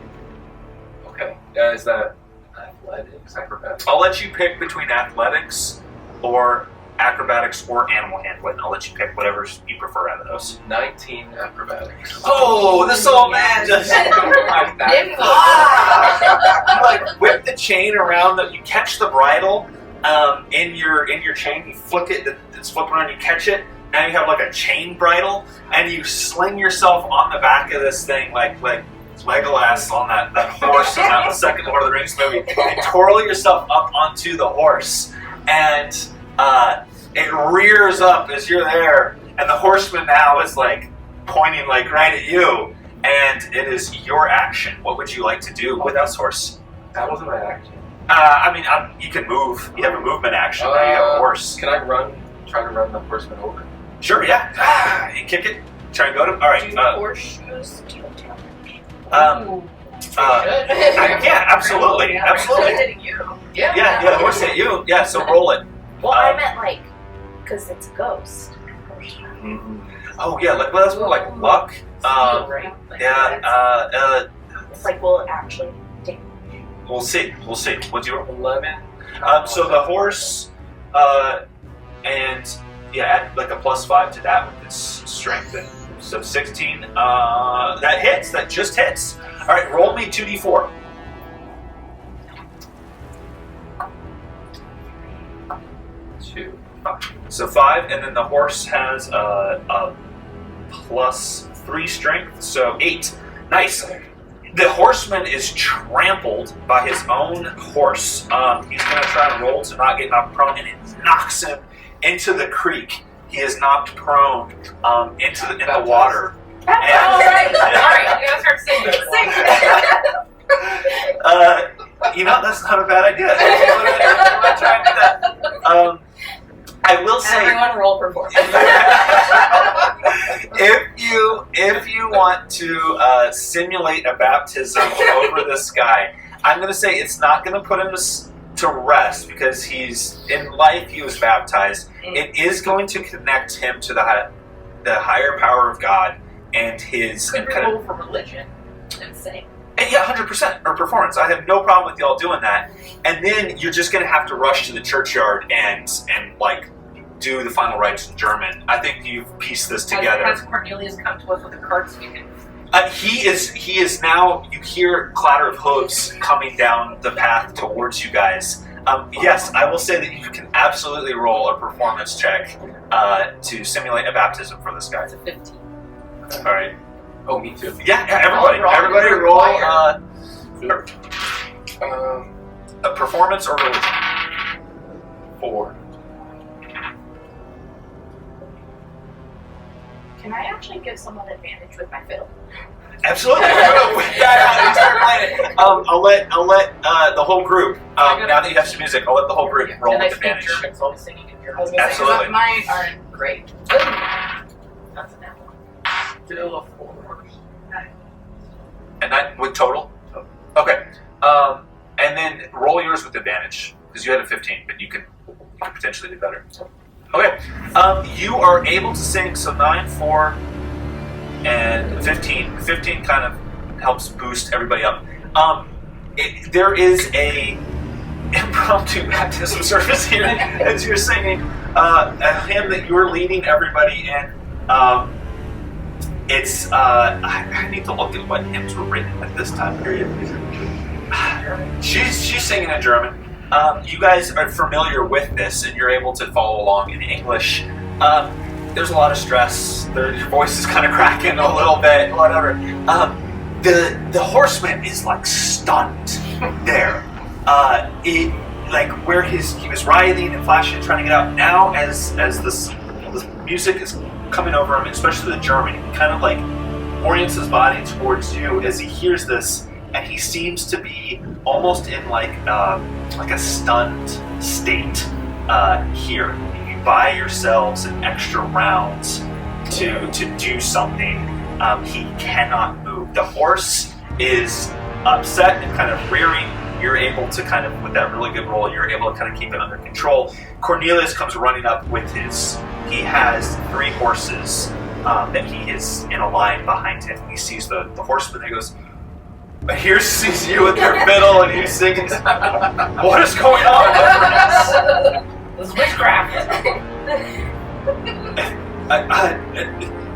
Okay. Is that athletics, acrobatics? I'll let you pick between athletics or acrobatics or animal handling. I'll let you pick whatever you prefer out of those. 19 acrobatics. Oh, this old man just you like whip the chain around. You catch the bridle in your chain. You flick it. It's flipping around. You catch it. Now you have like a chain bridle, and you sling yourself on the back of this thing like Legolas on that horse in the second Lord of the Rings movie, and twirl yourself up onto the horse, and it rears up as you're there, and the horseman now is like pointing like right at you, and it is your action. What would you like to do with this horse? That wasn't my action. You can move. You have a movement action. Now you have a horse. Can I try to run the horseman over? Sure, yeah. You kick it. Try and go to. All right. Do horseshoes deal damage? Yeah, absolutely, absolutely. Hitting you. Yeah, the horse hit you. Yeah, so roll it. Well, I meant like, because it's ghost. Oh yeah, that's more like luck. Right. It's like, will it actually take? We'll see. What'd you roll? 11. So the horse, and add like a +5 to that with its strength. So 16. That hits. That just hits. All right, roll me 2d4. 2. So 5, and then the horse has a +3 strength, so 8. Nice. The horseman is trampled by his own horse. He's going to try and roll to not get knocked prone, and it knocks him into the creek. He is knocked prone into the water. All right, you gotta start singing. That's not a bad idea. I'm gonna try and do that. I will say, Everyone roll performance. if you want to simulate a baptism over this guy, I'm going to say it's not going to put him to rest because he was baptized. It is going to connect him to the higher power of God and his Could we roll for religion and sing? And yeah, 100%, or performance. I have no problem with y'all doing that. And then you're just going to have to rush to the churchyard and like do the final rites in German. I think you've pieced this together. Has Cornelius come to us with a card so we can He is now. You hear clatter of hooves coming down the path towards you guys. Yes, I will say that you can absolutely roll a performance check to simulate a baptism for this guy. It's a 15. All right. Oh, me too. Yeah, everybody roll a performance or religion. 4. Can I actually give someone advantage with my fiddle? Absolutely. With that, you start playing. I'll let the whole group. Now that you have some music, I'll let the whole group roll And I with speak advantage. German, so I'll be singing in German. Absolutely. Mine aren't great. That's an apple. Still a 4. And that with total? Okay. And then roll yours with advantage because you had a 15, but you can potentially do better. Okay. You are able to sing so 9, 4, and 15. 15 kind of helps boost everybody up. There is a impromptu baptism service here as you're singing a hymn that you're leading everybody in. It's I need to look at what hymns were written at this time period. She's singing in German. You guys are familiar with this, and you're able to follow along in English. There's a lot of stress. Your voice is kind of cracking a little bit, whatever. The horseman is like stunned there. Like where he was writhing and flashing, trying to get out. Now, as this music is coming over him, especially the German, he kind of like orients his body towards you as he hears this, and he seems to be almost in like a stunned state here. You buy yourselves an extra round to do something. He cannot move. The horse is upset and kind of rearing. You're able to kind of, with that really good roll, you're able to kind of keep it under control. Cornelius comes running up with he has 3 horses that he is in a line behind him. He sees the horseman and he goes, here sees you with your fiddle and you singing. What is going on? This is witchcraft.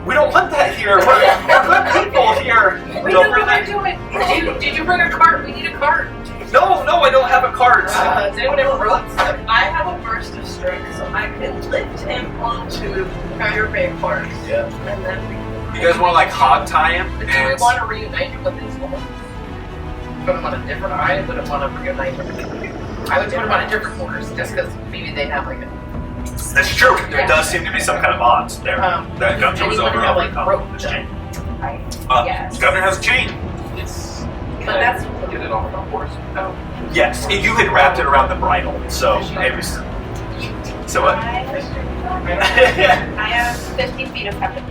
We don't want that here. We're good people here. We know what we're doing. Did you bring a cart? We need a cart. No, I don't have a cart. Does anyone ever ropes? I have a burst of strength, so I can lift him onto your big horse. Yeah. And then You guys want to like hog tie him? Do we want to reunite him with his horse? Put him on a different. I wouldn't want to reunite him. I would put him on a different horse just because maybe they have like a. That's true. There does seem to be some kind of odds there. That Gunter was anyone over have, over like, rope his with chain. Yes. Governor has a chain. But that's Get it on the horse? No. Yes, you had wrapped it around the bridle, so maybe. So what? I have 15 feet of heaven.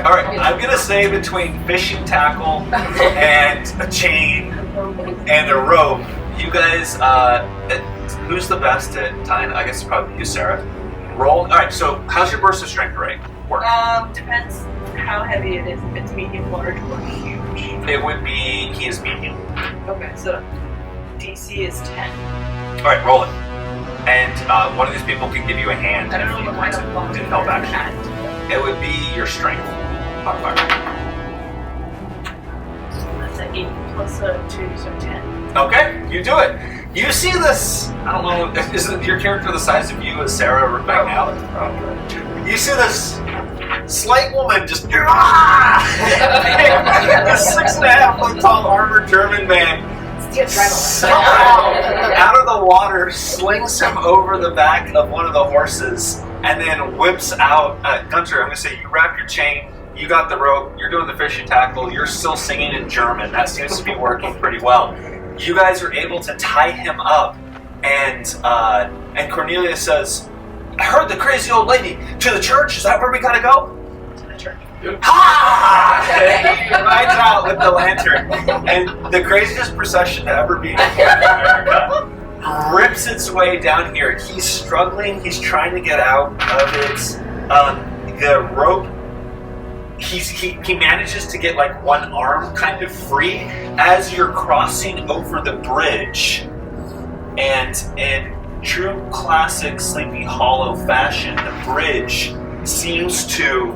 All right, I'm gonna say between fishing tackle and a chain and a rope, you guys. Who's the best at tying? I guess it's probably you, Sarah. Roll. All right. So, how's your burst of strength rate work? depends how heavy it is. If it's medium, large, or huge. It would be. He is medium. Okay, so DC is 10. All right, roll it. And one of these people can give you a hand. I don't if you know what want kind of to luck to help you're action. It would be your strength modifier. That's an 8 plus a 2, so 10. Okay, you do it. You see this. I don't know. Is your character the size of you as Sarah right now? You see this slight woman just a 6.5 foot tall armored German man somehow out of the water slings him over the back of one of the horses and then whips out Gunter. I'm gonna say you wrap your chain, you got the rope, you're doing the fishing tackle, you're still singing in German. That seems to be working pretty well. You guys are able to tie him up, and Cornelius says, I heard the crazy old lady. To the church? Is that where we gotta go? To the church. Ha! He rides out with the lantern, and the craziest procession to ever be in America rips its way down here. He's struggling. He's trying to get out of it. The rope. He manages to get like one arm kind of free as you're crossing over the bridge, and in true classic Sleepy Hollow fashion, the bridge seems to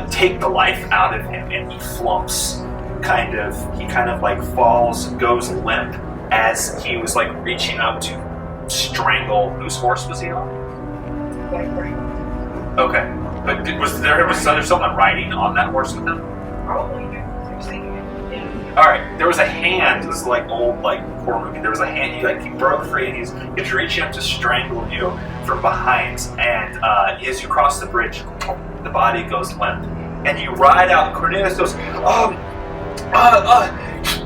take the life out of him, and he flumps. He kind of like falls, goes limp as he was like reaching up to strangle. Whose horse was he on? Okay, but was there someone riding on that horse with him? Probably. You're saying it. Yeah. All right, there was a hand. This is like old like horror movie. There was a hand. He broke free, and he's reaching up to strangle you from behind. And as you cross the bridge, the body goes limp, and you ride out. Cornelius goes,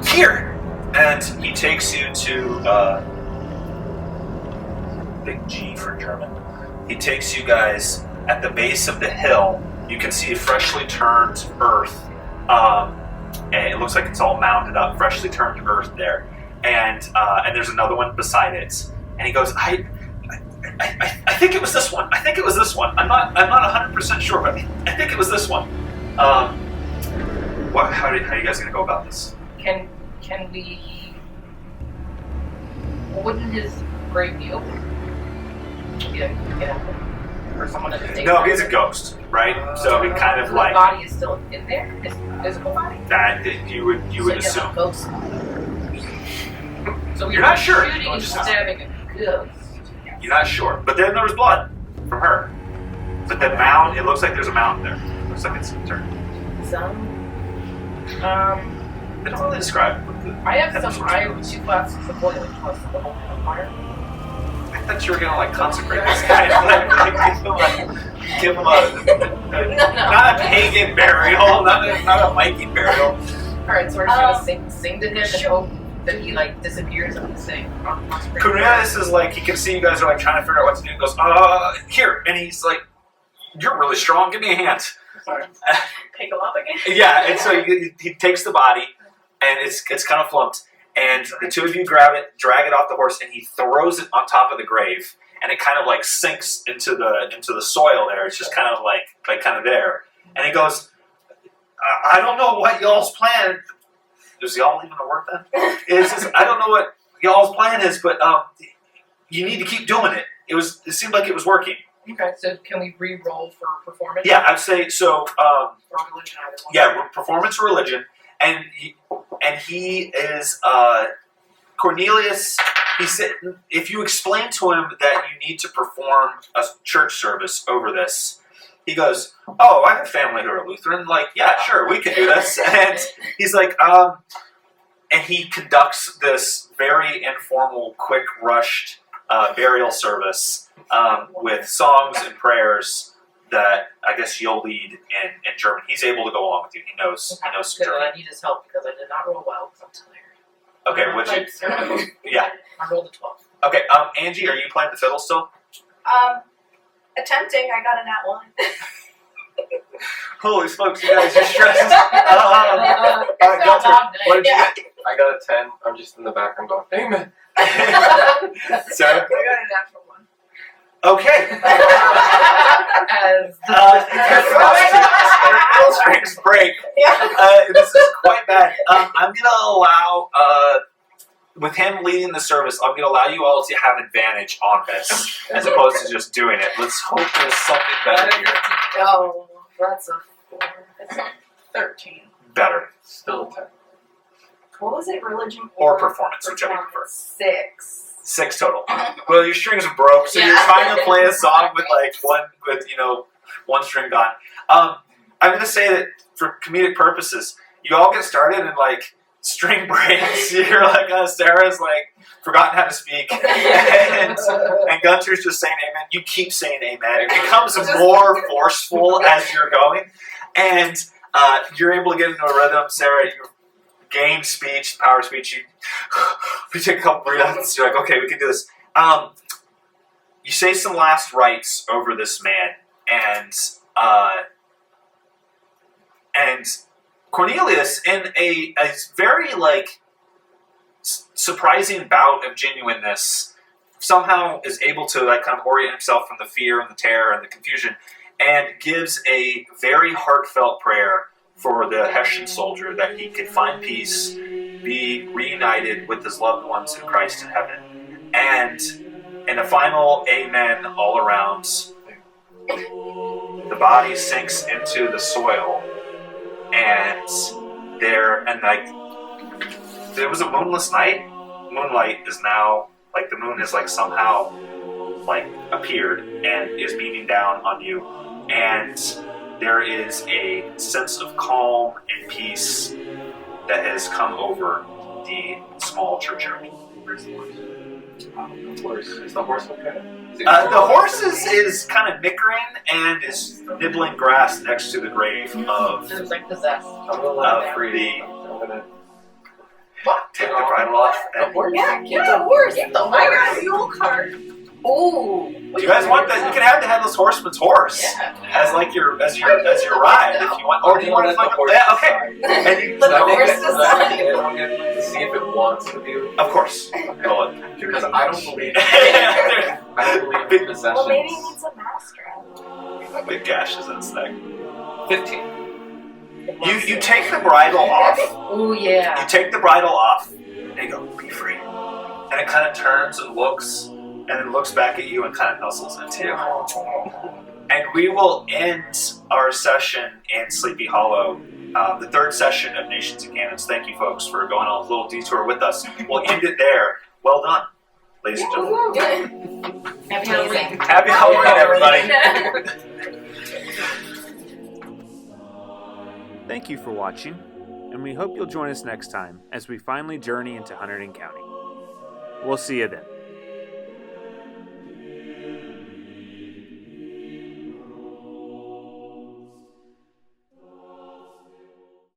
here, and he takes you to big G for German. He takes you guys at the base of the hill. You can see freshly turned earth. And it looks like it's all mounded up, freshly turned earth there, and there's another one beside it. And he goes, I think it was this one. I think it was this one. I'm not 100% sure, but I think it was this one. How are you guys gonna go about this? Can we? Wouldn't his grave be open? Or someone at the table? No, he's a ghost, right? So he kind of The like body is still in there. His physical body. that. You would So assume. ghost. So You're not sure. Shooting You're and just not. stabbing a ghost. You're not sure, but then there was blood from her. But the mound, it looks like there's a mountain there. Looks like it's turned. Some. They don't really describe what the. I have 2 glasses of boiling plus the whole thing on fire. I thought you were gonna like consecrate this guy, give him a not a pagan burial, not a Viking burial. Alright, so we're just gonna sing to him and hope that he like disappears on the thing. Cornelius is like, he can see you guys are like trying to figure out what to do. He goes, here, and he's like, you're really strong. Give me a hand. Sorry. Pick him up again. Yeah, and so he takes the body, and it's kind of flumped. And the two of you grab it, drag it off the horse, and he throws it on top of the grave, and it kind of like sinks into the soil there. It's just kind of like kind of there. And he goes, I don't know what y'all's plan. Does y'all even a word then? I don't know what y'all's plan is, but you need to keep doing it. It seemed like it was working. Okay, so can we re-roll for performance? Yeah, I'd say so. Or religion, either one. Yeah, performance or religion, and he is Cornelius. He said, if you explain to him that you need to perform a church service over this, he goes, "Oh, I have family who are Lutheran. Like, yeah, sure, we can do this." And he's like, and he conducts this very informal, quick, rushed burial service with songs and prayers that I guess you'll lead in German. He's able to go along with you. He knows some Good, German. I need his help because I did not roll well because I'm tired. Okay, would you? Yeah. I rolled a 12. Okay, Angie, are you playing the fiddle still? Attempting. I got a nat 1. Holy smokes, you guys are stressed. All right, Gunther, what did you get? I got a 10. I'm just in the background going, amen. Sarah? I got a natural 1. Okay. As Their fiddle strings break. This is quite bad. I'm going to allow, with him leading the service, I'm going to allow you all to have advantage on this, as opposed to just doing it. Let's hope there's something better here. Oh, that's a 4. It's a 13. Better. Still a 10. What was it? Religion Or performance, whichever you prefer. 6. 6 total. Well, your strings are broke, so you're trying to play a song with one string gone. I'm going to say that for comedic purposes, you all get started and like string breaks. You're like, Sarah's like forgotten how to speak, and Gunter's just saying amen. You keep saying amen. It becomes more forceful as you're going, and you're able to get into a rhythm. Sarah, you gain speech, power speech. You take a couple breaths. You're like, okay, we can do this. You say some last rites over this man, and Cornelius, in a very like surprising bout of genuineness, somehow is able to like kind of orient himself from the fear and the terror and the confusion, and gives a very heartfelt prayer for the Hessian soldier that he could find peace, be reunited with his loved ones in Christ in heaven, and in a final amen all around, the body sinks into the soil, and there was a moonless night. Moonlight is now like the moon has like somehow like appeared and is beaming down on you, and there is a sense of calm and peace that has come over the small churchyard. Where's the horse? Is the horse okay? The horse is kind of nickering and is nibbling grass next to the grave of It was like possessed. I'm gonna let it the- free. I'm gonna take the bridle off. the And, horse. Yeah, keep the horse. Keep the I got a horse. mule cart. Ooh. do you guys want that? You can have the headless horseman's horse Yeah. as like your ride if you want. Or do you want to let the like horse yeah, okay. decide? And you, Let the Should I make horse it- should I make decide. it on it to see if it wants to be. of course. Go on. Because I don't believe. I don't believe in possessions. Well, maybe he needs a master. Big gashes in its neck. 15. You take the bridle off. Oh yeah. You take the bridle off. And you go, be free. And it kind of turns and looks, and then looks back at you and kind of nuzzles into you. And we will end our session in Sleepy Hollow, the third session of Nations and Cannons. Thank you, folks, for going on a little detour with us. We'll end it there. Well done, ladies and gentlemen. Happy Halloween. Happy Halloween, everybody. Thank you for watching, and we hope you'll join us next time as we finally journey into Hunterdon County. We'll see you then.